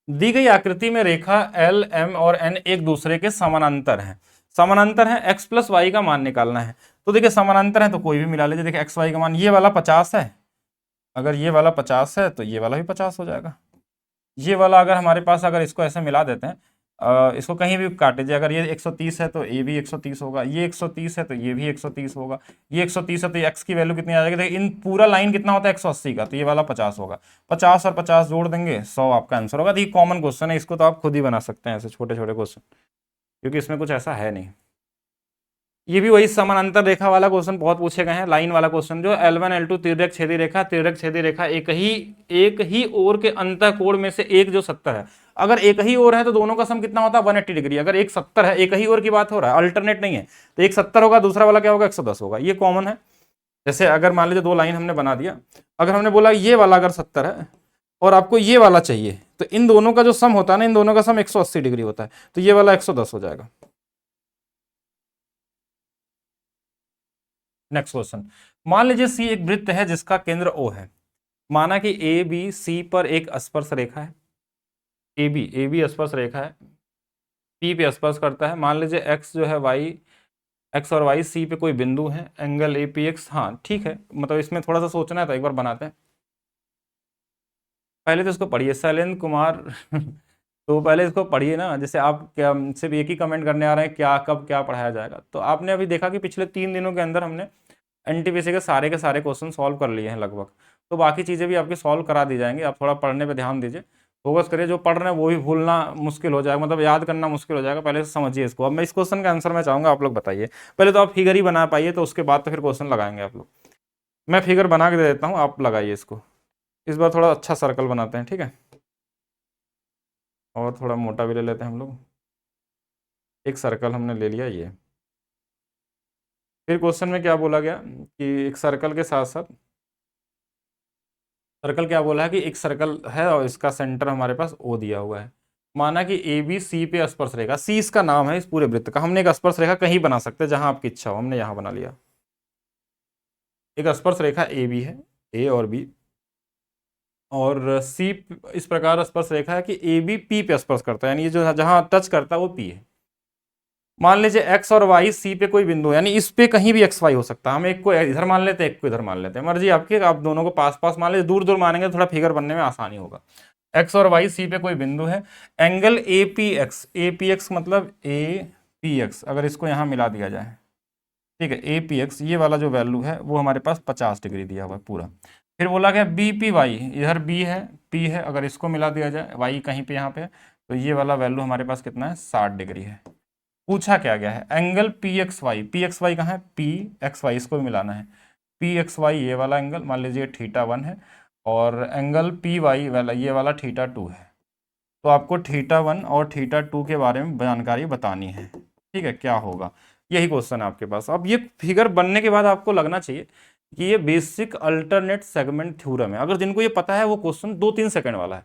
दी गई आकृति में रेखा एल एम और एन एक दूसरे के समानांतर हैं। समानांतर है, एक्स प्लस वाई का मान निकालना है। तो देखिए समानांतर है तो कोई भी मिला लीजिए। देखिए एक्स वाई का मान, ये वाला 50 है, अगर ये वाला 50 है तो ये वाला भी 50 हो जाएगा। ये वाला अगर हमारे पास, अगर इसको ऐसे मिला देते हैं, इसको कहीं भी काट दीजिए, अगर ये 130 है तो ये भी 130 होगा, ये 130 है तो ये भी 130 होगा, ये 130 है तो एक्स की वैल्यू कितनी आ जाएगी। देखिए इन पूरा लाइन कितना होता है 180 का, तो ये वाला 50 होगा। 50 और 50 जोड़ देंगे 100 आपका आंसर होगा। तो ये कॉमन क्वेश्चन है, इसको तो आप खुद ही बना सकते हैं ऐसे छोटे छोटे क्वेश्चन, क्योंकि इसमें कुछ ऐसा है नहीं। ये भी वही समानांतर रेखा वाला क्वेश्चन बहुत पूछे गए हैं, लाइन वाला क्वेश्चन, जो L1 L2 तिर्यक छेदी रेखा, तिर्यक छेदी रेखा एक ही ओर के अंतः कोण में से एक जो 70 है, अगर एक ही ओर है तो दोनों का सम कितना होता है 180 डिग्री। अगर एक 70 है, एक ही ओर की बात हो रहा है, अल्टरनेट नहीं है, तो एक 70 होगा, दूसरा वाला क्या होगा 110 होगा, ये कॉमन है। जैसे अगर मान लीजिए दो लाइन हमने बना दिया, अगर हमने बोला ये वाला अगर 70 है और आपको ये वाला चाहिए, तो इन दोनों का जो सम होता है ना, इन दोनों का सम 180 डिग्री होता है, तो ये वाला 110 हो जाएगा। नेक्स्ट क्वेश्चन, मान लीजिए सी एक वृत्त है जिसका केंद्र ओ है। माना कि ए बी सी पर एक स्पर्श रेखा है, ए बी स्पर्श रेखा है, पी पे स्पर्श करता है। मान लीजिए एक्स जो है वाई, एक्स और वाई सी पे कोई बिंदु है, एंगल ए पी एक्स, हाँ ठीक है, मतलब इसमें थोड़ा सा सोचना है तो एक बार बनाते हैं। पहले तो इसको पढ़िए शैलेंद्र कुमार तो पहले इसको पढ़िए ना, जैसे आप क्या सिर्फ एक ही कमेंट करने आ रहे हैं क्या कब क्या पढ़ाया जाएगा। तो आपने अभी देखा कि पिछले 3 दिनों के अंदर हमने एनटीपीसी के सारे क्वेश्चन सॉल्व कर लिए हैं लगभग, तो बाकी चीज़ें भी आपकी सॉल्व करा दी जाएंगी। आप थोड़ा पढ़ने पे ध्यान दीजिए, फोकस करिए, जो पढ़ रहे हैं वो भी भूलना मुश्किल हो जाएगा, मतलब याद करना मुश्किल हो जाएगा। पहले से समझिए इसको। अब मैं इस क्वेश्चन का आंसर मैं चाहूँगा आप लोग बताइए, पहले तो आप फिगर ही बना पाइए, तो उसके बाद तो फिर क्वेश्चन लगाएंगे आप लोग। मैं फिगर बना के दे देता हूँ, आप लगाइए इसको। इस बार थोड़ा अच्छा सर्कल बनाते हैं, ठीक है, और थोड़ा मोटा भी ले लेते हैं हम लोग। एक सर्कल हमने ले लिया ये। फिर क्वेश्चन में क्या बोला गया कि एक सर्कल के साथ साथ, सर्कल क्या बोला है कि एक सर्कल है और इसका सेंटर हमारे पास ओ दिया हुआ है। माना कि ए बी सी पे स्पर्श रेखा, सी इसका नाम है इस पूरे वृत्त का। हमने एक स्पर्श रेखा कहीं बना सकते हैं जहां आपकी इच्छा हो, हमने यहां बना लिया। एक स्पर्श रेखा ए बी है, ए और बी, और सी इस प्रकार स्पर्श रेखा है कि ए बी पी पे स्पर्श करता है, यानी ये जो जहां टच करता है वो पी है। मान लीजिए एक्स और वाई सी पे कोई बिंदु, यानी इस पे कहीं भी एक्स वाई हो सकता है। हम एक को इधर मान लेते हैं, एक को इधर मान लेते हैं, मर्जी आपकी, आप दोनों को पास पास मान लीजिए, दूर दूर मानेंगे तो थोड़ा फिगर बनने में आसानी होगा। एक्स और वाई सी पे कोई बिंदु है, एंगल ए पी एक्स मतलब ए पी एक्स, अगर इसको यहाँ मिला दिया जाए, ठीक है, ए पी एक्स ये वाला जो वैल्यू है वो हमारे पास 50 डिग्री दिया हुआ है पूरा। फिर बोला गया बी पी वाई, इधर बी है पी है, अगर इसको मिला दिया जाए वाई कहीं पे यहाँ पे, तो ये वाला वैल्यू हमारे पास कितना है 60 डिग्री है। पूछा क्या गया है, एंगल पी एक्स वाई कहाँ है, पी एक्स वाई, इसको भी मिलाना है। पी एक्स वाई ये वाला एंगल मान लीजिए θ1 है, और एंगल पी वाई वाला ये वाला θ2 है। तो आपको θ1 और θ2 के बारे में जानकारी बतानी है, ठीक है, क्या होगा, यही क्वेश्चन है आपके पास। अब ये फिगर बनने के बाद आपको लगना चाहिए कि ये बेसिक अल्टरनेट सेगमेंट थ्योरम है। अगर जिनको ये पता है वो क्वेश्चन 2-3 सेकंड वाला है।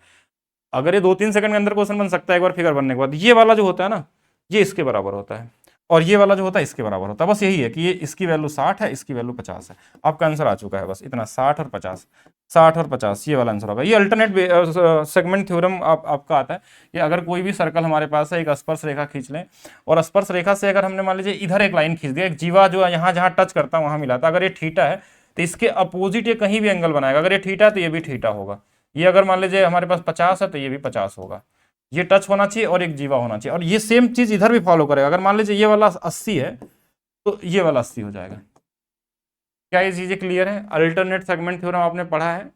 अगर ये 2-3 सेकंड के अंदर क्वेश्चन बन सकता है एक बार फिगर बनने के बाद, ये वाला जो होता है ना, ये इसके बराबर होता है, और ये वाला जो होता है इसके बराबर होता है। बस यही है कि ये इसकी वैल्यू 60 है, इसकी वैल्यू 50 है। आपका आंसर आ चुका है, बस इतना, 60 और 50, 60 और 50 ये वाला आंसर होगा। ये अल्टरनेट सेगमेंट थ्योरम आपका आता है। ये अगर कोई भी सर्कल हमारे पास है, एक स्पर्श रेखा खींच लें, और स्पर्श रेखा से अगर हमने मान लीजिए इधर एक लाइन खींच दिया, एक जीवा जो यहाँ जहाँ टच करता है वहाँ मिलाता, अगर ये थीटा है तो इसके अपोजिट ये कहीं भी एंगल बनाएगा। अगर ये थीटा तो ये भी थीटा होगा। ये अगर मान लीजिए हमारे पास 50 है तो ये भी 50 होगा। ये टच होना चाहिए और एक जीवा होना चाहिए, और ये सेम चीज इधर भी फॉलो करेगा। अगर मान लीजिए ये वाला 80 है तो ये वाला 80 हो जाएगा। क्या ये चीजें क्लियर है? अल्टरनेट सेगमेंट थ्योरम आपने पढ़ा है?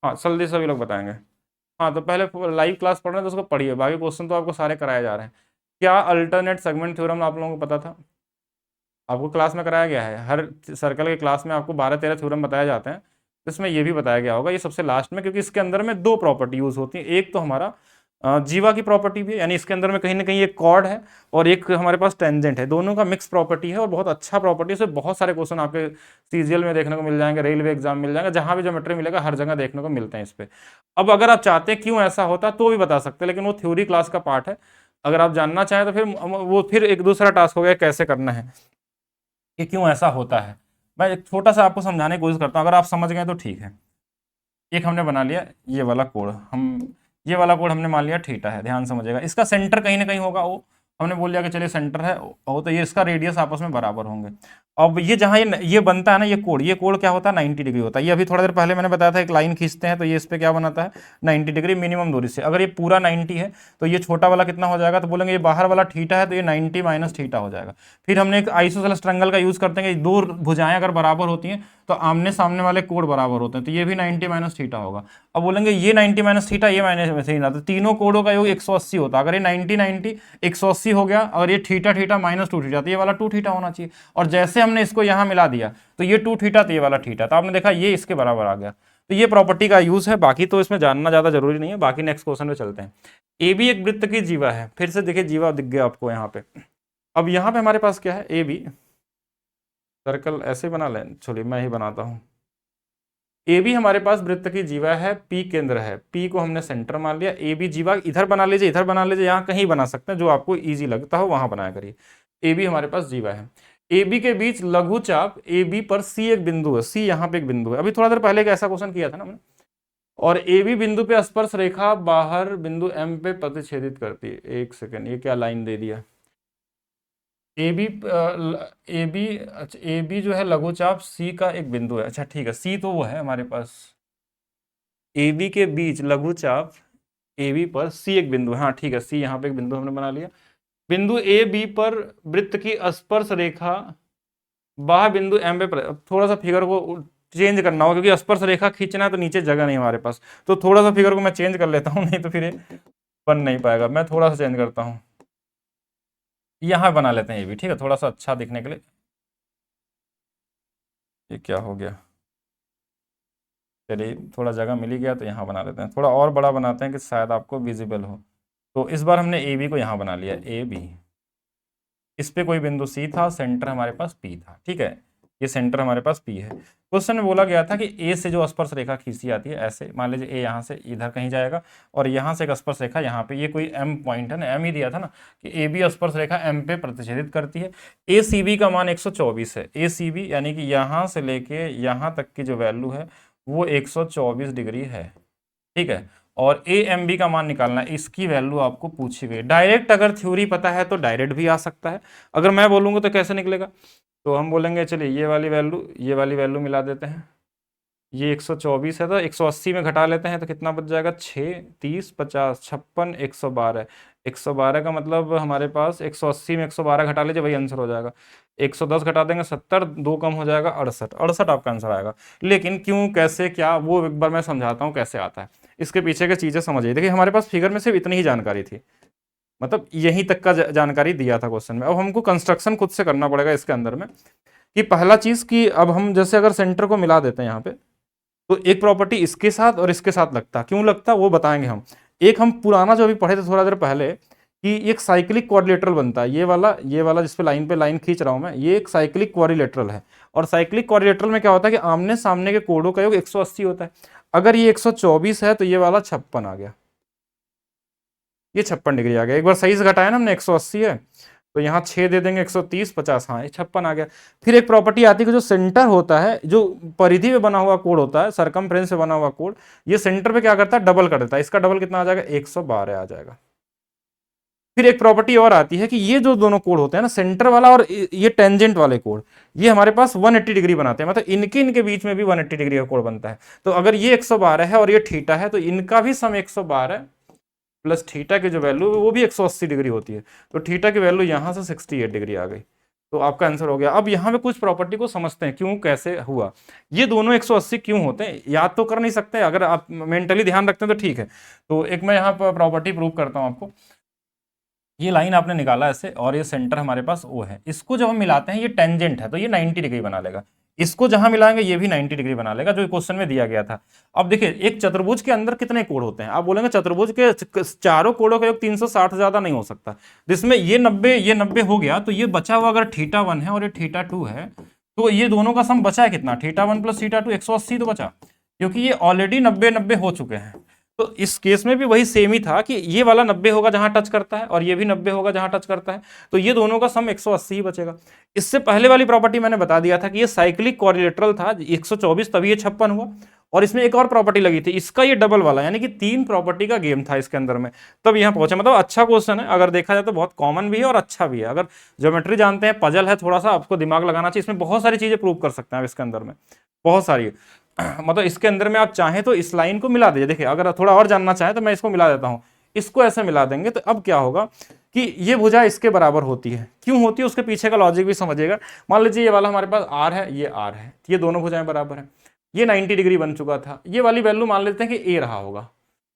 हाँ जल्दी सभी लोग बताएंगे। हाँ तो पहले लाइव क्लास पढ़ रहे हैं तो उसको पढ़िए, बाकी क्वेश्चन तो आपको सारे कराए जा रहे हैं। क्या अल्टरनेट सेगमेंट थ्योरम आप लोगों को पता था? आपको क्लास में कराया गया है, हर सर्कल के क्लास में आपको 12-13 थ्योरम बताए जाते हैं, इसमें ये भी बताया गया होगा, ये सबसे लास्ट में, क्योंकि इसके अंदर में दो प्रॉपर्टी यूज होती है। एक तो हमारा जीवा की प्रॉपर्टी भी है, यानी इसके अंदर में कहीं ना कहीं एक कॉर्ड है और एक हमारे पास टेंजेंट है, दोनों का मिक्स प्रॉपर्टी है और बहुत अच्छा प्रॉपर्टी है। इससे बहुत सारे क्वेश्चन आपके सीजीएल में देखने को मिल जाएंगे, रेलवे एग्जाम मिल जाएगा, जहां भी ज्योमेट्री मिलेगा हर जगह देखने को मिलते हैं इस पे। अब अगर आप चाहते हैं क्यों ऐसा होता तो भी बता सकते हैं, लेकिन वो थ्योरी क्लास का पार्ट है। अगर आप जानना चाहें तो फिर एक दूसरा टास्क हो गया कैसे करना है कि क्यों ऐसा होता है। मैं एक छोटा सा आपको समझाने की कोशिश करता हूँ, अगर आप समझ गए तो ठीक है। एक हमने बना लिया ये वाला कोड, ये वाला कोड हमने मान लिया थीटा है, ध्यान समझिएगा। इसका सेंटर कहीं ना कहीं होगा, वो हमने बोल दिया कि चलिए सेंटर है ओ, तो ये इसका रेडियस आपस में बराबर होंगे। अब ये जहाँ ये बनता है ना, ये कोड क्या होता है 90 डिग्री होता है। ये अभी थोड़ा देर पहले मैंने बताया था, एक लाइन खींचते हैं तो ये इस पे क्या बनाता है 90 डिग्री मिनिमम दूरी से। अगर ये पूरा 90 है तो ये छोटा वाला कितना हो जाएगा, तो बोलेंगे ये बाहर वाला थीटा है तो ये 90 माइनस थीटा हो जाएगा। फिर हमने एक आइसोसेलेस ट्रायंगल का यूज करते हैं कि दो भुजाएं अगर बराबर होती हैं तो आमने सामने वाले कोड बराबर होते हैं, तो ये भी 90 माइनस थीटा होगा। अब बोलेंगे ये 90 माइनस थीटा, ये माइनस थीटा, तो तीनों कोडों का योग 180 होता है। अगर ये 90 90 180 हो गया और ये थीटा थीटा माइनस 2 थीटा, तो ये वाला 2 थीटा होना चाहिए। और जैसे हमने इसको यहाँ मिला दिया तो ये 2 थीटा तो ये वाला थीटा, तो आपने देखा ये इसके बराबर आ गया। तो ये प्रॉपर्टी का यूज है, बाकी तो इसमें जानना ज्यादा जरूरी नहीं है। बाकी नेक्स्ट क्वेश्चन पे चलते हैं। ए बी एक वृत्त की जीवा है, फिर से देखिए जीवा दिख गया आपको यहाँ पे। अब यहाँ पे हमारे पास क्या है, ए बी सर्कल ऐसे बना लें, चलिए मैं ही बनाता हूँ। ए बी हमारे पास वृत्त की जीवा है, पी केंद्र है, पी को हमने सेंटर मान लिया। ए बी जीवा इधर बना लीजिए, इधर बना लीजिए, यहाँ कहीं बना सकते हैं, जो आपको इजी लगता हो वहां बनाया करिए। ए बी हमारे पास जीवा है। ए बी के बीच लघु चाप ए बी पर सी एक बिंदु है, सी यहाँ पे एक बिंदु है। अभी थोड़ा देर पहले एक ऐसा क्वेश्चन किया था ना हमने। और ए बी बिंदु पे स्पर्श रेखा बाहर बिंदु एम पे प्रतिच्छेदित करती है। एक सेकेंड, ये क्या लाइन दे दिया, ए बी अच्छा ए बी जो है लघुचाप सी का एक बिंदु है। अच्छा ठीक है, सी तो वो है हमारे पास, ए बी के बीच लघुचाप ए बी पर सी एक बिंदु है। हाँ ठीक है, सी यहाँ पे एक बिंदु हमने बना लिया। बिंदु ए बी पर वृत्त की स्पर्श रेखा बाह्य बिंदु एम पे अब थोड़ा सा फिगर को चेंज करना होगा, क्योंकि स्पर्श रेखा खींचना है तो नीचे जगह नहीं हमारे पास, तो थोड़ा सा फिगर को मैं चेंज कर लेता हूँ, नहीं तो फिर ये बन नहीं पाएगा। मैं थोड़ा सा चेंज करता हूँ, यहाँ बना लेते हैं ये भी, ठीक है, थोड़ा सा अच्छा दिखने के लिए। ये क्या हो गया, चलिए थोड़ा जगह मिल ही गया तो यहाँ बना लेते हैं, थोड़ा और बड़ा बनाते हैं कि शायद आपको विजिबल हो। तो इस बार हमने ए बी को यहाँ बना लिया, ए बी, इस पे कोई बिंदु सी था, सेंटर हमारे पास पी था, ठीक है, ये सेंटर हमारे पास पी है। क्वेश्चन में बोला गया था कि ए से जो स्पर्श रेखा खींची आती है, ऐसे मान लीजिए ए यहाँ से इधर कहीं जाएगा और यहाँ से एक स्पर्श रेखा यहाँ पे, ये कोई एम पॉइंट है ना, एम ही दिया था ना कि ए बी स्पर्श रेखा एम पे प्रतिच्छेदित करती है। ए सी बी का मान 124 है, ए सी बी यानी कि यहाँ से लेके यहाँ तक की जो वैल्यू है वो 124 डिग्री है, ठीक है। और ए एम बी का मान निकालना है, इसकी वैल्यू आपको पूछी गई। डायरेक्ट अगर थ्योरी पता है तो डायरेक्ट भी आ सकता है, अगर मैं बोलूंगा तो कैसे निकलेगा, तो हम बोलेंगे चलिए ये वाली वैल्यू मिला देते हैं। ये 124 है तो 180 में घटा लेते हैं तो कितना बच जाएगा, 6 30 50 56 112। 112 का मतलब हमारे पास 180 में 112 घटा लीजिए, वही आंसर हो जाएगा। 110 घटा देंगे 70, 2 कम हो जाएगा 68, 68 आपका आंसर आएगा। लेकिन क्यों कैसे क्या वो एक बार मैं समझाता हूँ कैसे आता है, इसके पीछे की चीजें समझिए। देखिए हमारे पास फिगर में सिर्फ इतनी ही जानकारी थी, मतलब यहीं तक का जानकारी दिया था क्वेश्चन में। अब हमको कंस्ट्रक्शन खुद से करना पड़ेगा इसके अंदर में, कि पहला चीज कि अब हम जैसे अगर सेंटर को मिला देते हैं यहाँ पे, तो एक प्रॉपर्टी इसके साथ और इसके साथ लगता, क्यों लगता वो बताएंगे हम। एक हम पुराना जो अभी पढ़े थे थोड़ा देर पहले, कि एक साइक्लिक क्वाड्रिलेटरल बनता है, ये वाला जिस पे लाइन खींच रहा हूं मैं, ये एक साइक्लिक क्वाड्रिलेटरल है। और साइक्लिक क्वाड्रिलेटरल में क्या होता है कि आमने सामने के कोडों का योग 180 होता है। अगर ये 124 है तो ये वाला 56 आ गया, ये 56 डिग्री आ गया। एक बार सही से घटाया ना हमने, 180 है तो यहाँ 6 दे देंगे, 130 50, हाँ ये 56 आ गया। फिर एक प्रॉपर्टी आती है कि जो सेंटर होता है, जो परिधि पे बना हुआ कोड होता है, सरकमफ्रेंस पे बना हुआ कोड, ये सेंटर पे क्या करता है, डबल कर देता है। इसका डबल कितना आ जाएगा, 112 आ जाएगा। फिर एक प्रॉपर्टी और आती है कि ये जो दोनों कोड होते हैं ना, सेंटर वाला और ये टेंजेंट वाले कोड, ये हमारे पास 180 डिग्री बनाते हैं, मतलब इनके बीच में भी 180 डिग्री का कोड बनता है। तो अगर ये 112 है और ये थीटा है तो इनका भी सम 112 प्लस थीटा की जो वैल्यू है वो भी 180 डिग्री होती है। तो थीटा की वैल्यू यहां से 68 डिग्री आ गई, तो आपका आंसर हो गया। अब यहाँ पे कुछ प्रॉपर्टी को समझते हैं क्यों कैसे हुआ, ये दोनों 180 क्यों होते हैं, याद तो कर नहीं सकते, अगर आप मेंटली ध्यान रखते हैं तो ठीक है। तो एक मैं यहाँ पर प्रॉपर्टी प्रूव करता हूँ आपको। ये लाइन आपने निकाला ऐसे और ये सेंटर हमारे पास ओ है, इसको जब हम मिलाते हैं ये टेंजेंट है तो ये 90 डिग्री बना लेगा। इसको जहां मिलाएंगे ये भी 90 डिग्री बना लेगा, जो क्वेश्चन में दिया गया था। अब देखिए एक चतुर्भुज के अंदर कितने कोण होते हैं, आप बोलेंगे चतुर्भुज के चारों कोणों का योग 360 ज्यादा नहीं हो सकता, जिसमें ये 90 हो गया, तो ये बचा हुआ अगर θ1 है और ये θ2 है, तो ये दोनों का सम बचा है कितना, θ1 प्लस θ2 180 तो बचा, क्योंकि ये ऑलरेडी 90 हो चुके हैं। तो इस केस में भी वही सेम ही था कि ये वाला 90 होगा जहां टच करता है और ये भी 90 होगा जहां टच करता है, तो ये दोनों का सम 180 ही बचेगा। इससे पहले वाली प्रॉपर्टी मैंने बता दिया था कि ये साइक्लिक कोरिलेटरल था 124, तभी ये 56 हुआ। और इसमें एक और प्रॉपर्टी लगी थी, इसका ये डबल वाला, यानी कि 3 प्रॉपर्टी का गेम था इसके अंदर में, तब यहां पहुंचे। मतलब अच्छा क्वेश्चन है, अगर देखा जाए तो बहुत कॉमन भी है और अच्छा भी है। अगर ज्योमेट्री जानते हैं, पजल है, थोड़ा सा आपको दिमाग लगाना चाहिए, इसमें बहुत सारी चीजें प्रूव कर सकते हैं आप इसके अंदर में, बहुत सारी। मतलब इसके अंदर में आप चाहें तो इस लाइन को मिला दीजिए। देखिए अगर थोड़ा और जानना चाहें तो मैं इसको मिला देता हूं, इसको ऐसे मिला देंगे तो अब क्या होगा कि ये भुजा इसके बराबर होती है। क्यों होती है उसके पीछे का लॉजिक भी समझिएगा। मान लीजिए ये वाला हमारे पास आर है, ये आर है, ये दोनों भुजाएं बराबर है, ये 90 डिग्री बन चुका था। ये वाली वैल्यू मान लेते हैं कि ए रहा होगा,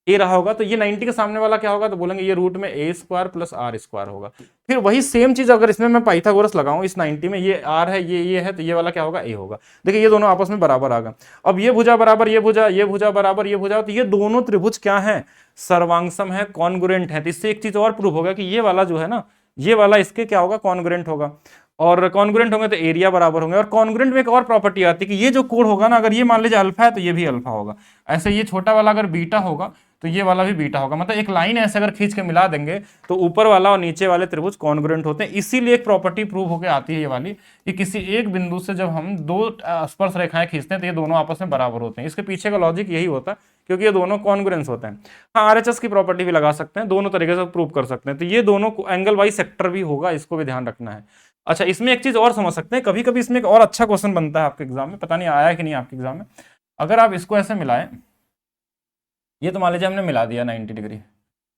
ए रहा होगा, तो ये 90 के सामने वाला क्या होगा, तो बोलेंगे ये रूट में ए स्क्वायर प्लस आर स्क्वायर होगा। फिर वही सेम चीज अगर इसमें मैं पाइथागोरस लगाऊं, इस 90 में ये आर है, ये है, तो ये वाला क्या होगा, ए होगा। देखिए ये दोनों आपस में बराबर आ गए। अब ये भुजा बराबर ये भुजा, ये भुजा बराबर ये भुजा, तो ये दोनों त्रिभुज क्या है, सर्वांगसम है, कॉन्ग्रुएंट है। तो इससे एक चीज और प्रूफ होगा कि ये वाला जो है ना, ये वाला इसके क्या होगा, कॉन्ग्रुएंट होगा। और कॉन्ग्रुएंट होंगे तो एरिया बराबर होंगे। और कॉन्ग्रुएंट में एक और प्रॉपर्टी आती है कि ये जो कोण होगा ना, अगर ये मान लीजिए अल्फा है तो ये भी अल्फा होगा, ऐसे ये छोटा वाला अगर बीटा होगा तो ये वाला भी बीटा होगा। मतलब एक लाइन ऐसे अगर खींच के मिला देंगे तो ऊपर वाला और नीचे वाले त्रिभुज कॉन्ग्रुएंट होते हैं। इसीलिए एक प्रॉपर्टी प्रूव होकर आती है ये वाली, कि किसी एक बिंदु से जब हम दो स्पर्श रेखाएं खींचते हैं तो ये दोनों आपस में बराबर होते हैं। इसके पीछे का लॉजिक यही होता है, क्योंकि ये दोनों कॉन्ग्रुएंस होते हैं। हाँ, आरएचएस की प्रॉपर्टी भी लगा सकते हैं, दोनों तरीके से प्रूव कर सकते हैं। तो ये दोनों एंगल वाइज सेक्टर भी होगा, इसको भी ध्यान रखना है। अच्छा, इसमें एक चीज और समझ सकते हैं, कभी कभी इसमें एक और अच्छा क्वेश्चन बनता है आपके एग्जाम में, पता नहीं आया कि नहीं आपके एग्जाम में। अगर आप इसको ऐसे मिलाएं, ये तो मान लीजिए हमने मिला दिया 90 डिग्री,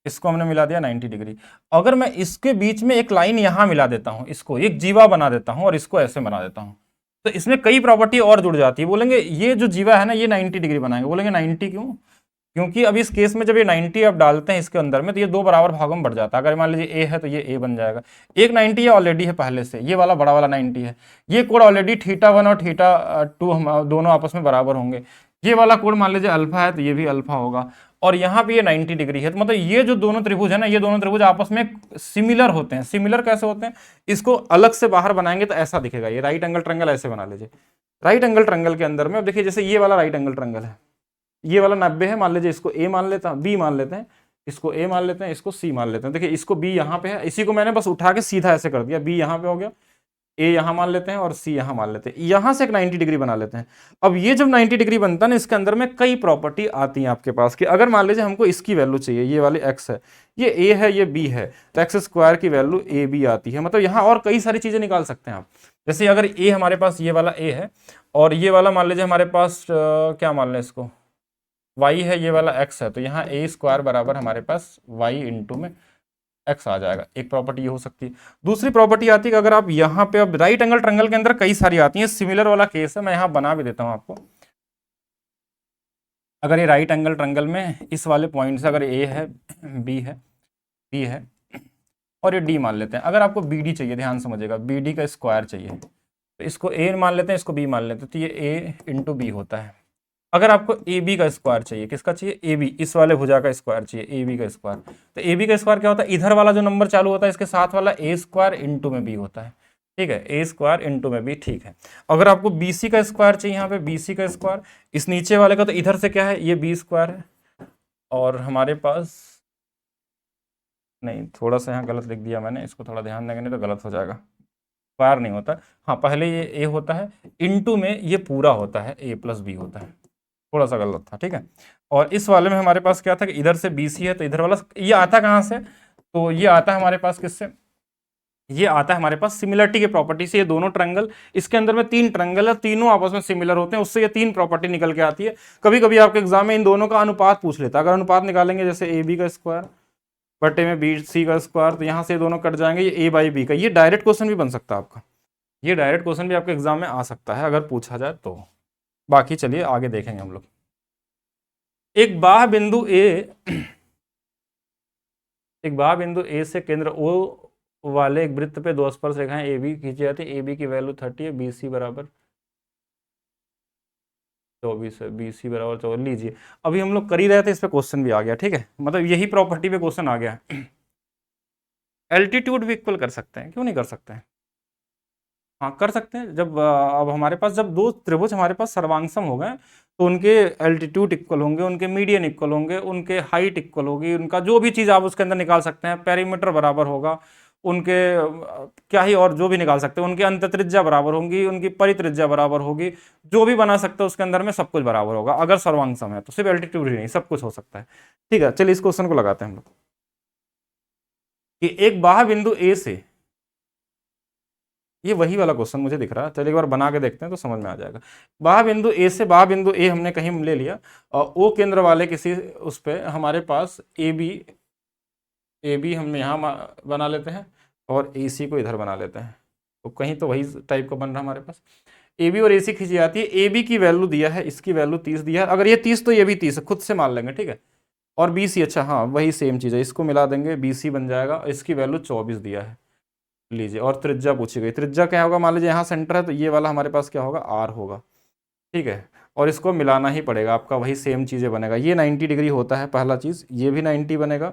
इसको हमने मिला दिया 90 डिग्री। अगर मैं इसके बीच में एक लाइन यहां मिला देता हूं, इसको एक जीवा बना देता हूं और इसको ऐसे बना देता हूं, तो इसमें कई प्रॉपर्टी और जुड़ जाती है। बोलेंगे ये जो जीवा है ना, ये 90 डिग्री बनाएंगे। बोलेंगे 90 क्यों, क्योंकि अब इस केस में जब ये 90 आप डालते हैं इसके अंदर में, तो ये दो बराबर भागों में बढ़ जाता है। अगर मान लीजिए ए है तो ये ए बन जाएगा। एक 90 ऑलरेडी है पहले से, ये वाला बड़ा वाला 90 है। ये कोण ऑलरेडी θ1 और θ2 हम दोनों आपस में बराबर होंगे। ये वाला कोण मान लीजिए अल्फा है तो ये भी अल्फा होगा, और यहाँ पे ये 90 डिग्री है। तो मतलब ये जो दोनों त्रिभुज है ना, ये दोनों त्रिभुज आपस में सिमिलर होते हैं। सिमिलर कैसे होते हैं, इसको अलग से बाहर बनाएंगे तो ऐसा दिखेगा। ये राइट एंगल ट्रायंगल ऐसे बना लीजिए। राइट एंगल ट्रायंगल के अंदर में अब देखिए, जैसे ये वाला राइट एंगल ट्रायंगल है, ये वाला 90 है, मान लीजिए इसको ए मान लेता हूं, बी मान लेते हैं, इसको ए मान लेते हैं, इसको सी मान लेते हैं। देखिए इसको बी यहाँ पे है, इसी को मैंने बस उठा के सीधा ऐसे कर दिया, बी यहाँ पे हो गया, ए यहाँ मान लेते हैं और सी यहाँ मान लेते हैं। यहाँ से एक 90 डिग्री बना लेते हैं। अब ये जब 90 डिग्री बनता है ना, इसके अंदर में कई प्रॉपर्टी आती हैं आपके पास, कि अगर मान लीजिए हमको इसकी वैल्यू चाहिए, ये वाली एक्स है, ये ए है, ये बी है, तो एक्स स्क्वायर की वैल्यू ए बी आती है। मतलब यहाँ और कई सारी चीजें निकाल सकते हैं आप। जैसे अगर ए हमारे पास ये वाला ए है, और ये वाला मान लीजिए हमारे पास क्या मान लें इसको, y है, ये वाला x है, तो यहाँ ए स्क्वायर बराबर हमारे पास y इंटू में x आ जाएगा। एक प्रॉपर्टी ये हो सकती है। दूसरी प्रॉपर्टी आती है कि अगर आप यहाँ पे, अब राइट एंगल ट्रायंगल के अंदर कई सारी आती हैं, सिमिलर वाला केस है, मैं यहाँ बना भी देता हूँ आपको। अगर ये राइट एंगल ट्रायंगल में इस वाले पॉइंट से अगर a है, b है, c है और ये d मान लेते हैं। अगर आपको bd चाहिए, ध्यान समझिएगा, bd का स्क्वायर चाहिए, तो इसको a मान लेते हैं, इसको b मान लेते हैं, तो ये a इंटू बी होता है। अगर आपको ए बी का स्क्वायर चाहिए, किसका चाहिए, ए बी, इस वाले भुजा का स्क्वायर चाहिए, ए बी का स्क्वायर, तो ए बी का स्क्वायर क्या होता है, इधर वाला जो नंबर चालू होता है इसके साथ वाला ए स्क्वायर इंटू में बी होता है। ठीक है, ए स्क्वायर इंटू में बी, ठीक है। अगर आपको बी सी का स्क्वायर चाहिए, यहाँ पे बी सी का स्क्वायर, इस नीचे वाले का, तो इधर से क्या है, ये बी स्क्वायर है, और हमारे पास नहीं, थोड़ा सा यहाँ गलत लिख दिया मैंने, इसको थोड़ा ध्यान देंगे नहीं तो गलत हो जाएगा। स्क्वायर नहीं होता, हाँ, पहले ये ए होता है, इंटू में ये पूरा होता है, ए प्लस बी होता है, थोड़ा सा गलत था। ठीक है, और इस वाले में हमारे पास क्या था कि इधर से BC है, तो इधर वाला ये आता कहाँ से, तो ये आता है हमारे पास किससे, ये आता है हमारे पास सिमिलरिटी के प्रॉपर्टी से। ये दोनों ट्रायंगल, इसके अंदर में 3 ट्रायंगल है, तीनों आपस में सिमिलर होते हैं, उससे ये 3 प्रॉपर्टी निकल के आती है। कभी कभी आपके एग्जाम में इन दोनों का अनुपात पूछ लेता है। अगर अनुपात निकालेंगे, जैसे ए बी का स्क्वायर बटे में बी सी का स्क्वायर, तो यहाँ से दोनों कट जाएंगे, ये ए बाई बी का। ये डायरेक्ट क्वेश्चन भी बन सकता है आपका, ये डायरेक्ट क्वेश्चन भी आपके एग्जाम में आ सकता है अगर पूछा जाए तो। बाकी चलिए आगे देखेंगे हम लोग। एक बाह्य बिंदु ए से केंद्र O वाले एक वृत्त पे 2 स्पर्श रेखाएं ए बी खींची जाती है। ए बी की वैल्यू 30 है, बी सी बराबर 24 है, BC बराबर 24। लीजिए अभी हम लोग कर ही रहे थे, इस पे क्वेश्चन भी आ गया, ठीक है, मतलब यही प्रॉपर्टी पे क्वेश्चन आ गया। एल्टीट्यूड भी इक्वल कर सकते हैं, क्यों नहीं कर सकते हैं? हाँ कर सकते हैं। जब अब हमारे पास जब दो त्रिभुज हमारे पास सर्वांगसम हो गए, तो उनके एल्टीट्यूड इक्वल होंगे, उनके मीडियन इक्वल होंगे, उनके हाइट इक्वल होगी, उनका जो भी चीज़ आप उसके अंदर निकाल सकते हैं, पेरीमीटर बराबर होगा, उनके क्या ही और जो भी निकाल सकते हैं, उनकी अंतत्रिज्या बराबर होंगी, उनकी परित्रिज्या बराबर होगी, जो भी बना सकते हैं उसके अंदर में सब कुछ बराबर होगा। अगर सर्वांगसम है तो सिर्फ एल्टीट्यूड ही नहीं, सब कुछ हो सकता है। ठीक है, चलिए इस क्वेश्चन को लगाते हैं हम लोग कि एक बाह्य बिंदु ए से, ये वही वाला क्वेश्चन मुझे दिख रहा है, चलिए एक बार बना के देखते हैं तो समझ में आ जाएगा। बाह्य बिंदु ए से, बाह्य बिंदु ए हमने कहीं ले लिया और ओ केंद्र वाले किसी उस पे हमारे पास ए बी हम यहाँ बना लेते हैं और ए सी को इधर बना लेते हैं, तो कहीं तो वही टाइप का बन रहा है हमारे पास। ए बी और ए सी खींची जाती है, ए बी की वैल्यू दिया है, इसकी वैल्यू 30 दिया है, अगर ये 30 तो ये भी 30 है, खुद से मान लेंगे, ठीक है। और बी सी, अच्छा हाँ वही सेम चीज़ है, इसको मिला देंगे, बी सी बन जाएगा, इसकी वैल्यू 24 दिया है। लीजिए, और त्रिज्या पूछी गई, त्रिज्या क्या होगा, मान लीजिए यहाँ सेंटर है तो ये वाला हमारे पास क्या होगा, आर होगा, ठीक है। और इसको मिलाना ही पड़ेगा, आपका वही सेम चीज़ें बनेगा। ये 90 डिग्री होता है पहला चीज़, ये भी 90 बनेगा।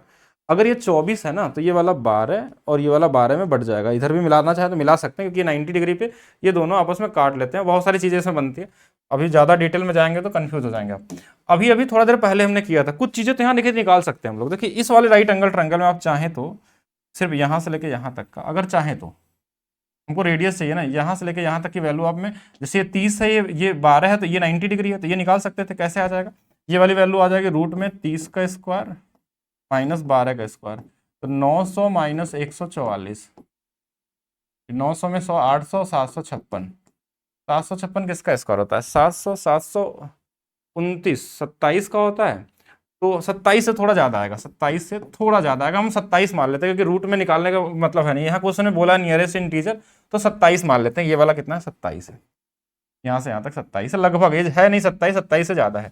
अगर ये 24 है ना तो ये वाला 12 और ये वाला 12 में बढ़ जाएगा, इधर भी मिलाना चाहे तो मिला सकते हैं, क्योंकि 90 डिग्री पे ये दोनों आपस में काट लेते हैं, बहुत सारी चीज़ें इसमें बनती है। अभी ज़्यादा डिटेल में जाएंगे तो कन्फ्यूज हो जाएंगे आप। अभी अभी थोड़ा देर पहले हमने किया था, कुछ चीज़ें तो यहाँ देखिए निकाल सकते हैं हम लोग। देखिए इस वाले राइट एंगल ट्रायंगल में आप चाहें तो सिर्फ यहाँ से लेके यहाँ तक का, अगर चाहें तो हमको रेडियस चाहिए ना, यहाँ से लेके यहाँ तक की वैल्यू आप में, जैसे ये 30 है, ये 12 है, तो ये 90 डिग्री है, तो ये निकाल सकते थे। कैसे आ जाएगा, ये वाली वैल्यू आ जाएगी रूट में 30 का स्क्वायर माइनस 12 का स्क्वायर, तो 900 माइनस 144, 900 में 100, 800, 756, 756 किसका स्क्वायर होता है, 700, 729, 27 का होता है, तो 27 से थोड़ा ज्यादा आएगा, 27 से थोड़ा ज्यादा आएगा, हम 27 मान लेते हैं, क्योंकि रूट में निकालने का मतलब है नहीं, यहाँ क्वेश्चन में बोला नियरेस्ट इंटीजर, तो 27 मान लेते हैं। ये वाला कितना है, 27 है, यहाँ से यहाँ तक 27 है, लगभग ये है नहीं 27, 27 से ज्यादा है।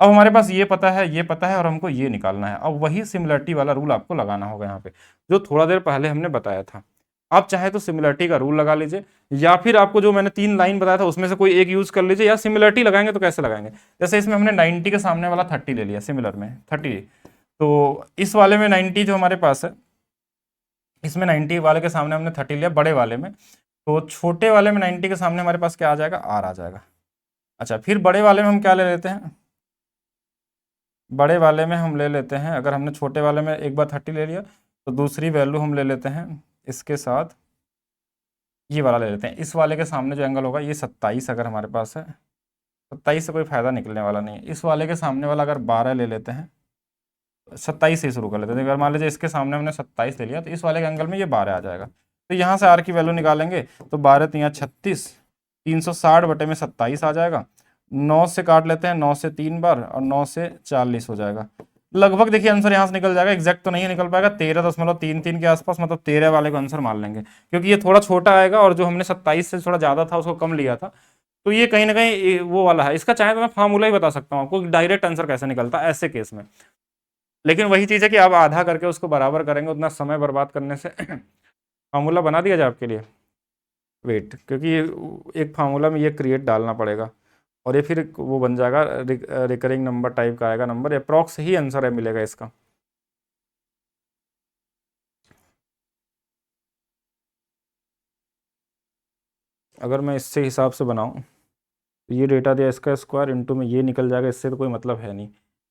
अब हमारे पास ये पता है, ये पता है, और हमको ये निकालना है। अब वही सिमिलरिटी वाला रूल आपको लगाना होगा यहाँ पे, जो थोड़ा देर पहले हमने बताया था। आप चाहे तो सिमिलरिटी का रूल लगा लीजिए, या फिर आपको जो मैंने 3 लाइन बताया था उसमें से कोई एक यूज कर लीजिए, या सिमिलरिटी लगाएंगे तो कैसे लगाएंगे, जैसे इसमें हमने 90 के सामने वाला 30 ले लिया, सिमिलर में 30, तो इस वाले में 90 जो हमारे पास है, इसमें 90 वाले के सामने हमने 30 लिया बड़े वाले में, तो छोटे वाले में 90 के सामने हमारे पास क्या आ जाएगा, आर आ जाएगा। अच्छा, फिर बड़े वाले में हम क्या ले लेते हैं, बड़े वाले में हम ले लेते हैं, अगर हमने छोटे वाले में एक बार 30 ले लिया तो दूसरी वैल्यू हम ले लेते हैं इसके साथ, ये वाला ले लेते हैं। इस वाले के सामने जो एंगल होगा ये 27 अगर हमारे पास है, 27 से कोई फायदा निकलने वाला नहीं है। इस वाले के सामने वाला अगर 12 ले लेते हैं, 27 से शुरू कर लेते हैं, अगर मान लीजिए इसके सामने हमने 27 ले लिया तो इस वाले के एंगल में ये 12 आ जाएगा, तो यहाँ से आर की वैल्यू निकालेंगे तो 12 3 36, 360 बटे में 27 आ जाएगा। 9 से काट लेते हैं, 9 से 3 बार, और 9 से 40 हो जाएगा। लगभग देखिए आंसर यहाँ से निकल जाएगा, एग्जैक्ट तो नहीं निकल पाएगा, 13.33 के आसपास, मतलब 13 वाले को आंसर मान लेंगे, क्योंकि ये थोड़ा छोटा आएगा और जो हमने 27 से थोड़ा ज़्यादा था उसको कम लिया था, तो ये कहीं ना कहीं वो वाला है। इसका चाहे तो मैं फार्मूला ही बता सकता हूँ आपको, डायरेक्ट आंसर कैसे निकलता है ऐसे केस में, लेकिन वही चीज़ है कि आप आधा करके उसको बराबर करेंगे, उतना समय बर्बाद करने से फार्मूला बना दिया जाए आपके लिए, वेट, क्योंकि एक फार्मूला में ये क्रिएट डालना पड़ेगा और ये फिर वो बन जाएगा रिकरिंग नंबर टाइप का आएगा नंबर, अप्रॉक्स ही आंसर है मिलेगा इसका। अगर मैं इससे हिसाब से बनाऊं तो ये डेटा दिया, इसका स्क्वायर इंटू में ये निकल जाएगा, इससे तो कोई मतलब है नहीं,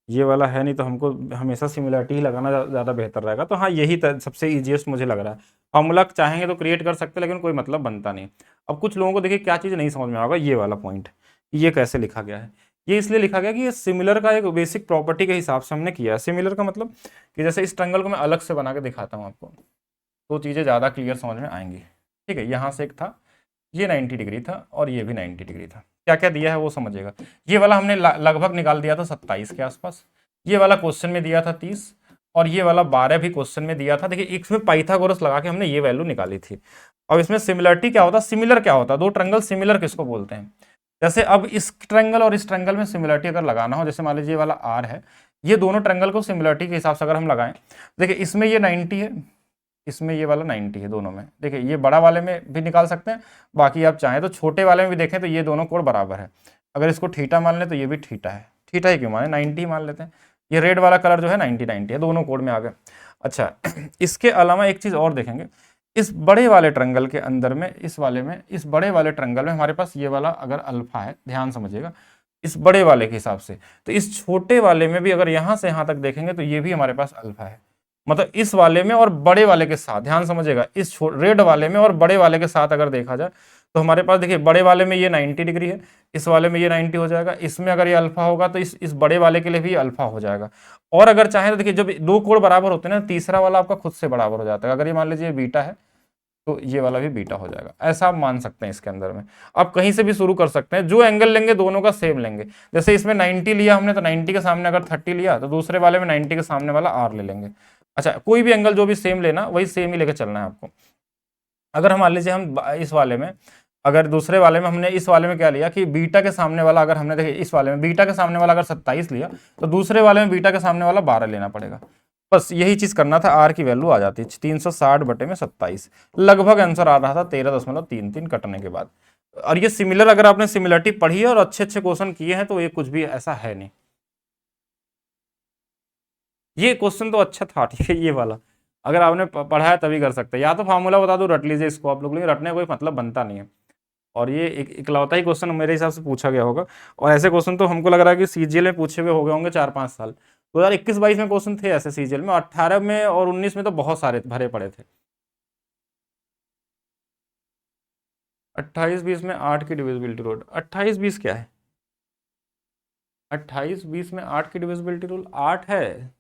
ये वाला है नहीं, तो हमको हमेशा सिमिलरिटी ही लगाना ज़्यादा बेहतर रहेगा। तो हाँ यही सबसे ईजिएस्ट मुझे लग रहा है। फॉर्मूला चाहेंगे तो क्रिएट कर सकते हैं, लेकिन कोई मतलब बनता नहीं। अब कुछ लोगों को देखिए क्या चीज़ नहीं समझ में आएगा, ये वाला पॉइंट, ये कैसे लिखा गया है। ये इसलिए लिखा गया कि ये सिमिलर का एक बेसिक प्रॉपर्टी के हिसाब से हमने किया है। सिमिलर का मतलब कि जैसे इस ट्रायंगल को मैं अलग से बना के दिखाता हूँ आपको, तो चीज़ें ज़्यादा क्लियर समझ में आएंगी। ठीक है, यहाँ से एक था, ये 90 डिग्री था और ये भी 90 डिग्री था, क्या क्या दिया है वो समझिएगा। ये वाला हमने लगभग निकाल दिया था 27 के आसपास, ये वाला क्वेश्चन में दिया था 30, और ये वाला 12 भी क्वेश्चन में दिया था। देखिए इसमें पाइथागोरस लगा के हमने ये वैल्यू निकाली थी। अब इसमें सिमिलरिटी क्या होता है, सिमिलर क्या होता है, दो ट्रायंगल सिमिलर किसको बोलते हैं। जैसे अब इस ट्रायंगल और इस ट्रायंगल में सिमिलरिटी अगर लगाना हो, जैसे मान लीजिए ये वाला आर है, ये दोनों ट्रायंगल को सिमिलरिटी के हिसाब से अगर हम लगाएं, देखिए इसमें ये 90 है, इसमें ये वाला 90 है, दोनों में देखिए, ये बड़ा वाले में भी निकाल सकते हैं, बाकी आप चाहें तो छोटे वाले में भी देखें तो ये दोनों कोण बराबर है। अगर इसको थीटा मान लें तो ये भी थीटा है, थीटा ही क्यों माने, 90 मान लेते हैं। ये रेड वाला कलर जो है 90 है, दोनों कोड में आ गए। अच्छा इसके अलावा एक चीज़ और देखेंगे, इस बड़े वाले ट्रंगल के अंदर में, इस वाले में, इस बड़े वाले ट्रंगल में हमारे पास ये वाला अगर अल्फा है, ध्यान समझिएगा, इस बड़े वाले के हिसाब से, तो इस छोटे वाले में भी अगर यहाँ से यहाँ तक देखेंगे तो ये भी हमारे पास अल्फा है। मतलब इस वाले में और बड़े वाले के साथ, ध्यान समझिएगा, इस रेड वाले में और बड़े वाले के साथ अगर देखा जाए तो हमारे पास देखिए बड़े वाले में ये 90 डिग्री है, इस वाले में ये 90 हो जाएगा, इसमें अगर ये अल्फा होगा तो इस बड़े वाले के लिए भी अल्फा हो जाएगा। और अगर चाहे तो देखिए जब दो कोण बराबर होते हैं ना, तीसरा वाला आपका खुद से बराबर हो जाता है। अगर ये मान लीजिए बीटा है तो ये वाला भी बीटा हो जाएगा, ऐसा आप मान सकते हैं। इसके अंदर में आप कहीं से भी शुरू कर सकते हैं, जो एंगल लेंगे दोनों का सेम लेंगे। जैसे इसमें 90 लिया हमने तो 90 के सामने अगर 30 लिया तो दूसरे वाले में 90 के सामने वाला आर ले लेंगे। अच्छा कोई भी एंगल जो भी सेम लेना वही सेम ही लेके चलना है आपको। अगर हम मान लीजिए हम इस वाले में, अगर दूसरे वाले में हमने इस वाले में क्या लिया कि बीटा के सामने वाला, अगर हमने देखिए इस वाले में बीटा के सामने वाला अगर 27 लिया तो दूसरे वाले में बीटा के सामने वाला 12 लेना पड़ेगा। बस यही चीज करना था, आर की वैल्यू आ जाती है 360 बटे में 27, लगभग आंसर आ रहा था 13.33 कटने के बाद। और ये सिमिलर, अगर आपने सिमिलरिटी पढ़ी है और अच्छे अच्छे क्वेश्चन किए हैं तो ये कुछ भी ऐसा है नहीं। ये क्वेश्चन तो अच्छा था, ठीक है, ये वाला अगर आपने पढ़ा है तभी कर सकते हैं। या तो फार्मूला बता दो, रट लीजिए इसको आप लोग, लेकिन रटने का कोई मतलब बनता नहीं है। और ये एक इकलौता ही क्वेश्चन मेरे हिसाब से पूछा गया होगा, और ऐसे क्वेश्चन तो हमको लग रहा है कि सीजीएल में पूछे हुए हो गए होंगे 4-5 साल। 2021-22 में क्वेश्चन थे ऐसे सीजीएल में, 18 में और 19 में तो बहुत सारे भरे पड़े थे। 28-20 में 8 की डिविजिबिलिटी रूल, 28-20 क्या है, 28-20 में 8 की डिविजिबिलिटी रूल 8 है,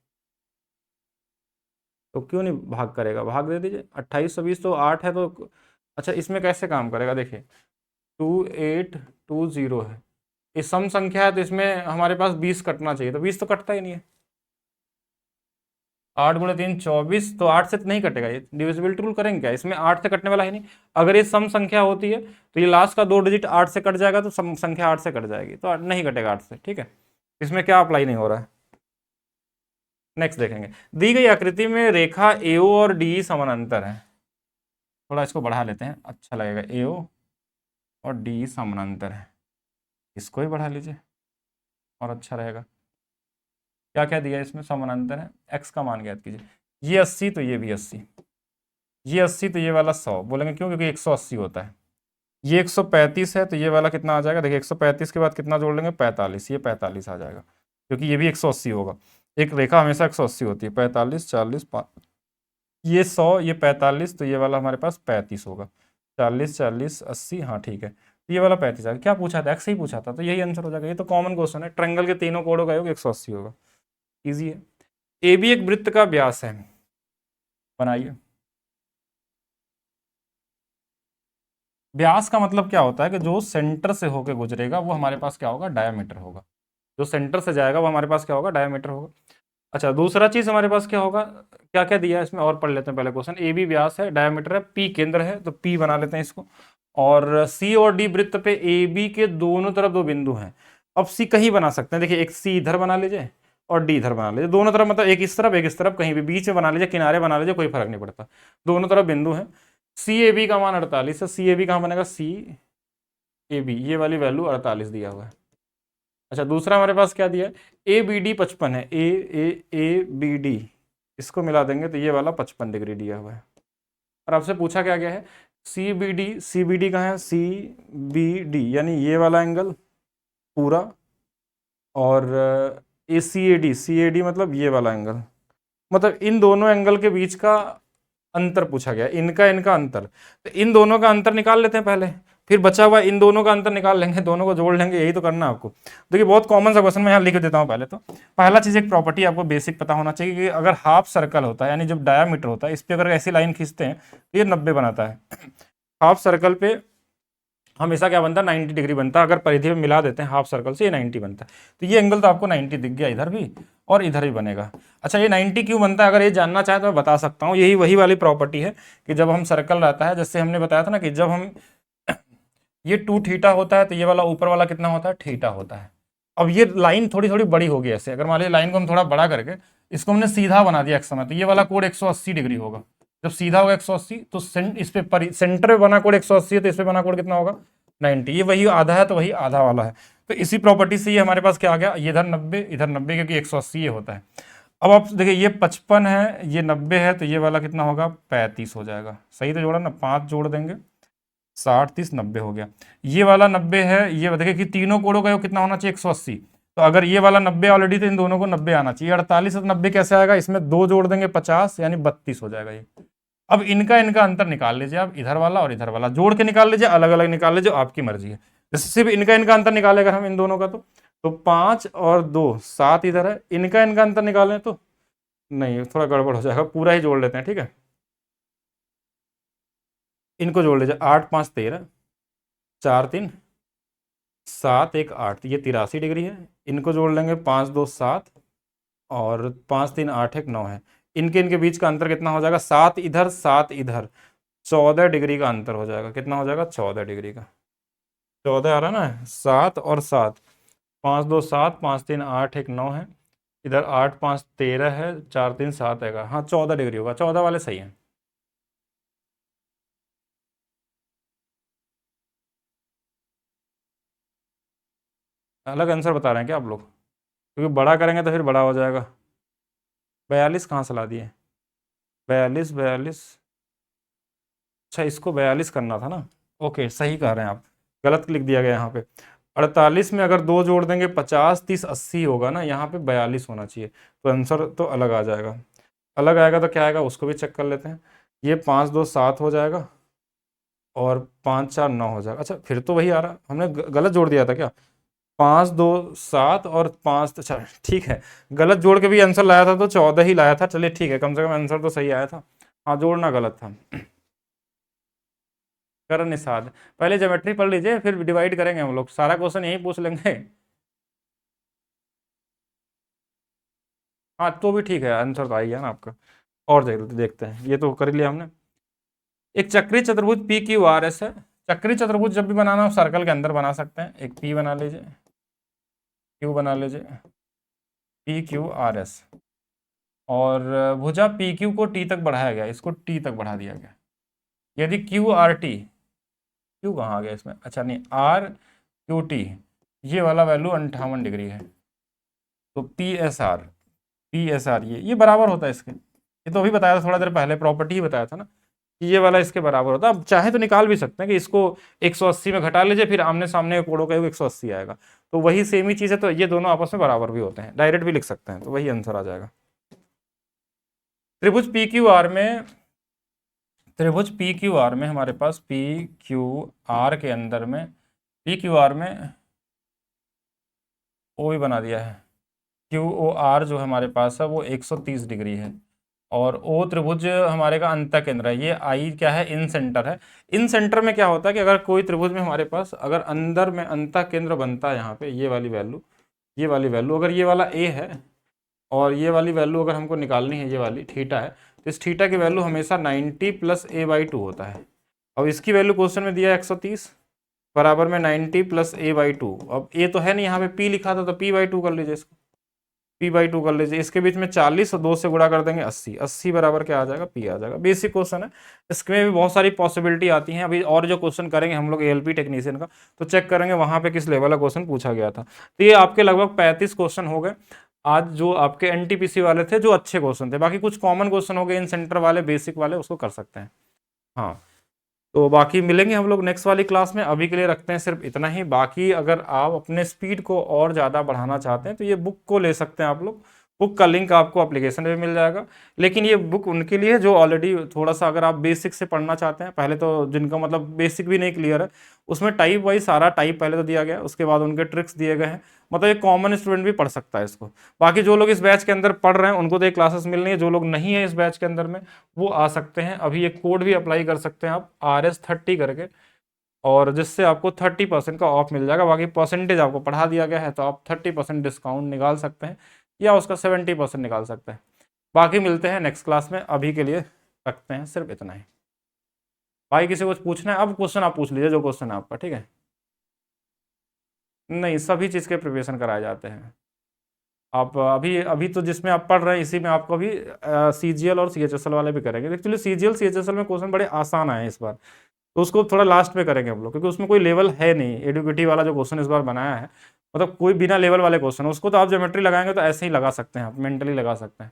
तो क्यों नहीं भाग करेगा, भाग दे दीजिए। 28-20 तो 8 है तो, अच्छा इसमें कैसे काम करेगा, देखिए 2820 है, ये सम संख्या है तो इसमें हमारे पास 20 कटना चाहिए, तो 20 तो कटता ही नहीं है। 8 गुणे 3 24, तो 8 से तो नहीं कटेगा, ये डिविजिबिलिटी रूल करेंगे क्या, इसमें 8 से कटने वाला है नहीं। अगर ये सम संख्या होती है तो ये लास्ट का 2 डिजिट 8 से कट जाएगा, तो सम संख्या 8 से कट जाएगी, तो नहीं कटेगा 8 से, ठीक है। इसमें क्या अप्लाई नहीं हो रहा है। नेक्स्ट देखेंगे, दी गई आकृति में रेखा एओ और डी समानांतर है। थोड़ा इसको बढ़ा लेते हैं, अच्छा लगेगा, एओ और डी समानांतर है, इसको ही बढ़ा लीजिए और अच्छा रहेगा। क्या क्या दिया इसमें, समानांतर है, एक्स का मान ज्ञात कीजिए। ये 80 तो ये भी 80, ये 80 तो ये वाला 100, बोलेंगे क्यों, क्योंकि 180 होता है। ये 135 है तो ये वाला कितना आ जाएगा, देखिए 135 के बाद कितना जोड़ लेंगे, 45, ये 45 आ जाएगा, क्योंकि ये भी 180 होगा। एक रेखा हमेशा 180 होती है, 45 40 ये 100, ये 45, तो ये वाला हमारे पास 35 होगा, 40 40 80, हाँ ठीक है, तो ये वाला 35 आ गया। क्या पूछा था, एक्स ही पूछा था, तो यही आंसर हो जाएगा। ये तो कॉमन क्वेश्चन है, ट्रायंगल के तीनों कोणों का योग 180 होगा, इजी है। ए बी एक वृत्त का व्यास है, बनाइए। व्यास का मतलब क्या होता है कि जो सेंटर से होकर गुजरेगा वो हमारे पास क्या होगा, डायमीटर होगा। जो सेंटर से जाएगा वो हमारे पास क्या होगा, डायमीटर होगा। अच्छा दूसरा चीज हमारे पास क्या होगा, क्या क्या दिया है इसमें और पढ़ लेते हैं पहले क्वेश्चन। ए बी व्यास है, डायमीटर है, पी केंद्र है, तो पी बना लेते हैं इसको। और सी और डी वृत्त पे ए बी के दोनों तरफ दो बिंदु हैं। अब सी कहीं बना सकते हैं, देखिए एक सी इधर बना लीजिए और डी इधर बना लीजिए, दोनों तरफ, मतलब एक इस तरफ एक इस तरफ, कहीं भी बीच में बना लीजिए, किनारे बना लीजिए, कोई फर्क नहीं पड़ता, दोनों तरफ बिंदु है। सी ए बी का मान 48 है, सी ए बी कहाँ बनेगा, सी ए बी, ये वाली वैल्यू 48 दिया हुआ है। अच्छा दूसरा हमारे पास क्या दिया है, ए बी डी 55 है, ए बी डी, इसको मिला देंगे तो ये वाला 55 डिग्री दिया हुआ है। और आपसे पूछा क्या गया है, सी बी डी कहाँ है, सी बी डी यानी ये वाला एंगल पूरा, और सी ए डी मतलब ये वाला एंगल, मतलब इन दोनों एंगल के बीच का अंतर पूछा गया, इनका अंतर। तो इन दोनों का अंतर निकाल लेते हैं पहले, फिर बचा हुआ इन दोनों का अंतर निकाल लेंगे, दोनों को जोड़ लेंगे, यही तो करना है आपको। देखिए बहुत कॉमन सा क्वेश्चन मैं यहाँ लिख देता हूँ पहले तो। पहला चीज एक प्रॉपर्टी आपको बेसिक पता होना चाहिए कि अगर हाफ सर्कल होता है, यानी जब डायामीटर होता है, इस पर अगर ऐसी लाइन खींचते हैं तो ये 90 बनाता है। हाफ सर्कल पे हमेशा क्या बनता है, 90 डिग्री बनता है। अगर परिधि में मिला देते हैं हाफ सर्कल से, ये 90 बनता है। तो ये एंगल तो आपको 90 दिख गया, इधर भी और इधर भी बनेगा। अच्छा ये 90 क्यों बनता है, अगर ये जानना चाहे तो मैं बता सकता हूँ। यही वही वाली प्रॉपर्टी है कि जब हम सर्कल रहता है, जैसे हमने बताया था ना कि जब हम ये 2 थीटा होता है तो ये वाला ऊपर वाला कितना होता है, थीटा होता है। अब ये लाइन थोड़ी थोड़ी बड़ी होगी ऐसे, अगर मान लीजिए लाइन को हम थोड़ा बड़ा करके इसको हमने सीधा बना दिया एक समय, तो ये वाला कोण 180 डिग्री होगा। जब सीधा होगा 180 तो इस पे सेंटर पे बना कोण 180 है, तो इस पे बना कोण कितना होगा, 90, ये वही आधा है तो वही आधा वाला है। तो इसी प्रॉपर्टी से ये हमारे पास क्या आ गया, ये इधर 90 क्योंकि 180 ये होता है। अब आप देखिए ये 55 है, ये 90 है, तो ये वाला कितना होगा, 35 हो जाएगा। सही तो जोड़ा ना, 5 जोड़ देंगे, 60 30 90 हो गया। ये वाला 90 है, ये देखिए कि तीनों कोड़ों का योग कितना होना चाहिए, 180। तो अगर ये वाला 90 ऑलरेडी, तो इन दोनों को 90 आना चाहिए। 48 और 90 कैसे आएगा, इसमें 2 जोड़ देंगे 50, यानी 32 हो जाएगा ये। अब इनका इनका अंतर निकाल लीजिए आप, इधर वाला और इधर वाला जोड़ के निकाल लीजिए, अलग अलग निकाल लीजिए, आपकी मर्जी है। जैसे सिर्फ इनका इनका अंतर निकालेगा हम इन दोनों का, तो 5 और 2 7 इधर है, इनका इनका अंतर निकालें तो नहीं, थोड़ा गड़बड़ हो जाएगा, पूरा ही जोड़ लेते हैं, ठीक है। इनको जोड़ लीजिए, 8 5 13, 4 3 7 1 8, ये 83 डिग्री है। इनको जोड़ लेंगे, 5 2 7 और 5 3 8 1 9 है। इनके इनके बीच का अंतर कितना हो जाएगा, 7 इधर 7 इधर, 14 डिग्री का अंतर हो जाएगा। कितना हो जाएगा, 14 डिग्री का। 14 आ रहा ना, 7 और 7, 5 2 7, 5 3 8 1 9 है, इधर 8 5 13 है, 4 3 7 है, हाँ 14 डिग्री होगा, 14 वाले सही है। अलग आंसर बता रहे हैं क्या आप लोग, क्योंकि बड़ा करेंगे तो फिर बड़ा हो जाएगा। 42 कहाँ से ला दिए, 42 42, अच्छा इसको 42 करना था ना, ओके सही कह रहे हैं आप, गलत लिख दिया गया यहाँ पे। 48 में अगर 2 जोड़ देंगे 50 30 80 होगा ना, यहाँ पे 42 होना चाहिए, तो आंसर तो अलग आ जाएगा। अलग आएगा तो क्या आएगा, उसको भी चेक कर लेते हैं। ये 5 2 7 हो जाएगा और 5 4 9 हो जाएगा। अच्छा फिर तो वही आ रहा, हमने गलत जोड़ दिया था क्या, 5 2 7 और 5, अच्छा ठीक है, गलत जोड़ के भी आंसर लाया था तो 14 ही लाया था, चलिए ठीक है, कम से कम आंसर तो सही आया था। हाँ जोड़ना गलत था। करण निषाद, पहले ज्योमेट्री पढ़ लीजिए, फिर डिवाइड करेंगे हम लोग, सारा क्वेश्चन यही पूछ लेंगे। हाँ तो भी ठीक है, आंसर तो आ ही गया ना आपका। और देखते हैं, ये तो कर ही लिया हमने। एक चक्री चतुर्भुज पी क्यू आर एस है। चक्री चतुर्भुज जब भी बनाना हो सर्कल के अंदर बना सकते हैं। एक पी बना लीजिए, क्यू बना लीजिए, पी क्यू आर एस, और भुजा पी क्यू को टी तक बढ़ाया गया, इसको टी तक बढ़ा दिया गया। यदि क्यू आर टी, क्यू कहाँ आ गया इसमें, अच्छा नहीं, आर क्यू टी, ये वाला वैल्यू 58 डिग्री है, तो पी एस आर ये बराबर होता है इसके। ये तो अभी बताया था थोड़ा देर पहले, प्रॉपर्टी ही बताया था ना कि ये वाला इसके बराबर होता है। अब चाहे तो निकाल भी सकते हैं कि इसको 180 में घटा लीजिए, फिर आमने सामने कोणों का योग 180 आएगा, तो वही सेम ही चीज़ है, तो ये दोनों आपस में बराबर भी होते हैं, डायरेक्ट भी लिख सकते हैं, तो वही आंसर आ जाएगा। त्रिभुज पी क्यू आर में, त्रिभुज पी क्यू आर में हमारे पास पी क्यू आर के अंदर में, पी क्यू आर में ओ भी बना दिया है, क्यू ओ आर जो हमारे पास है वो 130 डिग्री है, और ओ त्रिभुज हमारे का अंत केंद्र है। ये आई क्या है, इन सेंटर है। इन सेंटर में क्या होता है कि अगर कोई त्रिभुज में हमारे पास अगर अंदर में अंत केंद्र बनता है, यहाँ पे ये वाली वैल्यू, ये वाली वैल्यू अगर ये वाला ए है, और ये वाली वैल्यू अगर हमको निकालनी है, ये वाली थीटा है, तो इस थीटा की वैल्यू हमेशा 90 प्लस a/2 होता है। अब इसकी वैल्यू क्वेश्चन में दिया है 130, बराबर में 90 प्लस a/2। अब ए तो है नहीं, यहाँ पे p लिखा था, तो p/2 कर लीजिए इसको, p/2 कर लीजिए। इसके बीच में 40 और 2 से गुणा कर देंगे 80, 80 बराबर क्या आ जाएगा, p आ जाएगा। बेसिक क्वेश्चन है, इसमें भी बहुत सारी पॉसिबिलिटी आती हैं। अभी और जो क्वेश्चन करेंगे हम लोग एएलपी टेक्नीशियन का, तो चेक करेंगे वहाँ पे किस लेवल का क्वेश्चन पूछा गया था। तो ये आपके लगभग 35 क्वेश्चन हो गए आज, जो आपके एनटीपीसी वाले थे, जो अच्छे क्वेश्चन थे। बाकी कुछ कॉमन क्वेश्चन हो गए इन सेंटर वाले, बेसिक वाले, उसको कर सकते हैं। हाँ तो बाकी मिलेंगे हम लोग नेक्स्ट वाली क्लास में, अभी के लिए रखते हैं सिर्फ इतना ही। बाकी अगर आप अपने स्पीड को और ज़्यादा बढ़ाना चाहते हैं तो ये बुक को ले सकते हैं आप लोग, बुक का लिंक आपको एप्लीकेशन में मिल जाएगा। लेकिन ये बुक उनके लिए जो ऑलरेडी थोड़ा सा अगर आप बेसिक से पढ़ना चाहते हैं, पहले तो जिनका मतलब बेसिक भी नहीं क्लियर है, उसमें टाइप वाइज सारा टाइप पहले तो दिया गया है, उसके बाद उनके ट्रिक्स दिए गए हैं, मतलब एक कॉमन स्टूडेंट भी पढ़ सकता है इसको। बाकी जो लोग इस बैच के अंदर पढ़ रहे हैं उनको तो ये क्लासेस मिल रही है, जो लोग नहीं है इस बैच के अंदर में वो आ सकते हैं। अभी एक कोड भी अप्लाई कर सकते हैं आप, RS30 करके, और जिससे आपको 30% का ऑफ मिल जाएगा। बाकी परसेंटेज आपको पढ़ा दिया गया है, तो आप 30% डिस्काउंट निकाल सकते हैं, या उसका 70% निकाल सकते हैं। बाकी मिलते हैं नेक्स्ट क्लास में, अभी के लिए रखते हैं सिर्फ इतना ही। भाई किसी को कुछ पूछना है, अब क्वेश्चन आप पूछ लीजिए जो क्वेश्चन है आपका, ठीक है। नहीं, सभी चीज़ के प्रिपरेशन कराए जाते हैं। आप अभी अभी तो जिसमें आप पढ़ रहे हैं इसी में आपको अभी CGL और CHSL वाले भी करेंगे। एक्चुअली CGL CHSL में क्वेश्चन बड़े आसान आए हैं इस बार, तो उसको थोड़ा लास्ट में करेंगे हम लोग, क्योंकि उसमें कोई लेवल है नहीं। एडुकेटी वाला जो क्वेश्चन इस बार बनाया है, मतलब कोई बिना लेवल वाले क्वेश्चन, उसको तो आप ज्योमेट्री लगाएंगे तो ऐसे ही लगा सकते हैं, आप मेंटली लगा सकते हैं।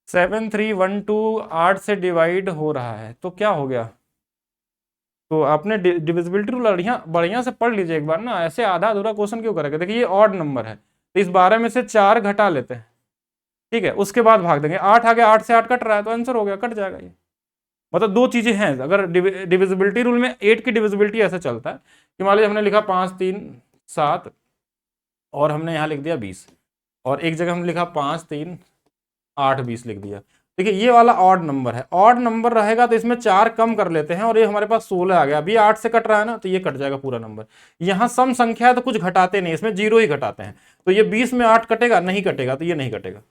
7312 8 से डिवाइड हो रहा है तो क्या हो गया? तो आपने डिविजिबिलिटी रूल बढ़िया बढ़िया से पढ़ लीजिए एक बार ना, ऐसे आधा अधूरा क्वेश्चन क्यों करेंगे। देखिए ये ऑड नंबर है, तो इस 12 में से 4 घटा लेते हैं, ठीक है, उसके बाद भाग देंगे। 8 आ गया, 8 से 8 कट रहा है तो आंसर हो गया, कट जाएगा ये। मतलब दो चीजें हैं, अगर डिविजिबिलिटी रूल में 8 की डिविजिबिलिटी ऐसे चलता है कि मान लीजिए हमने लिखा 5 3 7 और हमने यहाँ लिख दिया 20, और एक जगह हमने लिखा 5 3 8 20 लिख दिया। देखिए ये वाला ऑड नंबर है, ऑड नंबर रहेगा तो इसमें 4 कम कर लेते हैं और ये हमारे पास 16 आ गया। अभी 8 से कट रहा है ना, तो ये कट जाएगा पूरा नंबर। यहाँ सम संख्या है तो कुछ घटाते नहीं, इसमें 0 ही घटाते हैं। तो ये 20 में 8 कटेगा, नहीं कटेगा, तो ये नहीं कटेगा।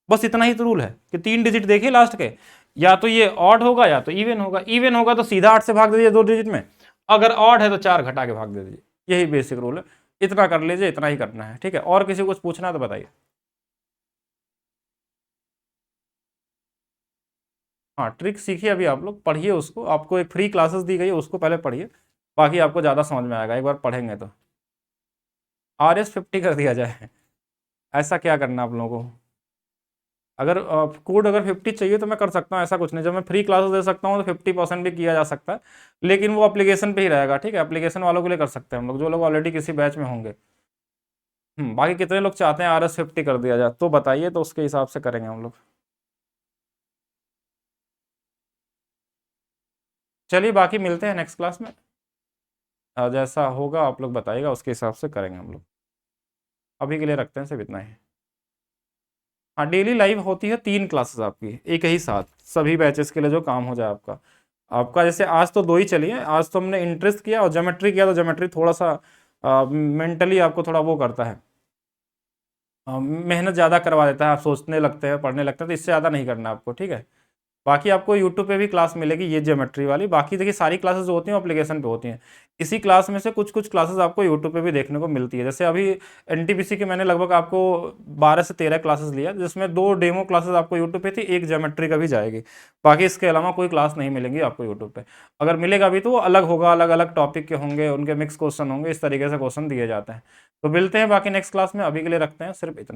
बस इतना ही तो रूल है कि 3 डिजिट देखिए लास्ट के, या तो ये ऑड होगा या तो इवन होगा। इवन होगा तो सीधा 8 से भाग दे दीजिए 2 डिजिट में, अगर ऑड है तो 4 घटा के भाग दे दीजिए। यही बेसिक रूल है, इतना कर लीजिए, इतना ही करना है, ठीक है। और किसी को कुछ पूछना है तो बताइए। हाँ ट्रिक सीखिए, अभी आप लोग पढ़िए उसको, आपको एक फ्री क्लासेस दी गई है उसको पहले पढ़िए, बाकी आपको ज़्यादा समझ में आएगा एक बार पढ़ेंगे तो। RS 50 कर दिया जाए, ऐसा क्या करना आप लोगों को? अगर कोड अगर 50 चाहिए तो मैं कर सकता हूँ, ऐसा कुछ नहीं। जब मैं फ्री क्लासेस दे सकता हूँ तो 50% भी किया जा सकता है, लेकिन वो एप्लीकेशन पे ही रहेगा, ठीक है। एप्लीकेशन वालों के लिए कर सकते हैं हम लोग, जो लोग ऑलरेडी किसी बैच में होंगे। बाकी कितने लोग चाहते हैं RS 50 कर दिया जाए तो बताइए, तो उसके हिसाब से करेंगे हम लोग। चलिए बाकी मिलते हैं नेक्स्ट क्लास में, जैसा होगा आप लोग बताइएगा, उसके हिसाब से करेंगे हम लोग। अभी के लिए रखते हैं, सिर्फ इतना ही। हाँ डेली लाइव होती है 3 क्लासेस आपकी एक ही साथ, सभी बैचेस के लिए जो काम हो जाए आपका। आपका जैसे आज तो 2 ही चली है, आज तो हमने इंटरेस्ट किया और ज्योमेट्री किया, तो ज्योमेट्री थोड़ा सा मेंटली आपको थोड़ा वो करता है, मेहनत ज़्यादा करवा देता है, आप सोचने लगते हैं, पढ़ने लगते हैं, तो इससे ज़्यादा नहीं करना आपको, ठीक है। बाकी आपको यूट्यूब पे भी क्लास मिलेगी ये ज्योमेट्री वाली। बाकी देखिए सारी क्लासेस जो होती हैं एप्लीकेशन पे होती हैं, इसी क्लास में से कुछ कुछ क्लासेस आपको यूट्यूब पे भी देखने को मिलती है। जैसे अभी NTPC की मैंने लगभग आपको 12 से 13 क्लासेस लिया, जिसमें 2 डेमो क्लासेस आपको यूट्यूब पे थी, एक ज्योमेट्री का भी जाएगी। बाकी इसके अलावा कोई क्लास नहीं मिलेंगी आपको यूट्यूब पे। अगर मिलेगा भी तो वो अलग होगा, अलग अलग टॉपिक के होंगे, उनके मिक्स क्वेश्चन होंगे, इस तरीके से क्वेश्चन दिए जाते हैं। तो मिलते हैं बाकी नेक्स्ट क्लास में, अभी के लिए रखते हैं सिर्फ इतना।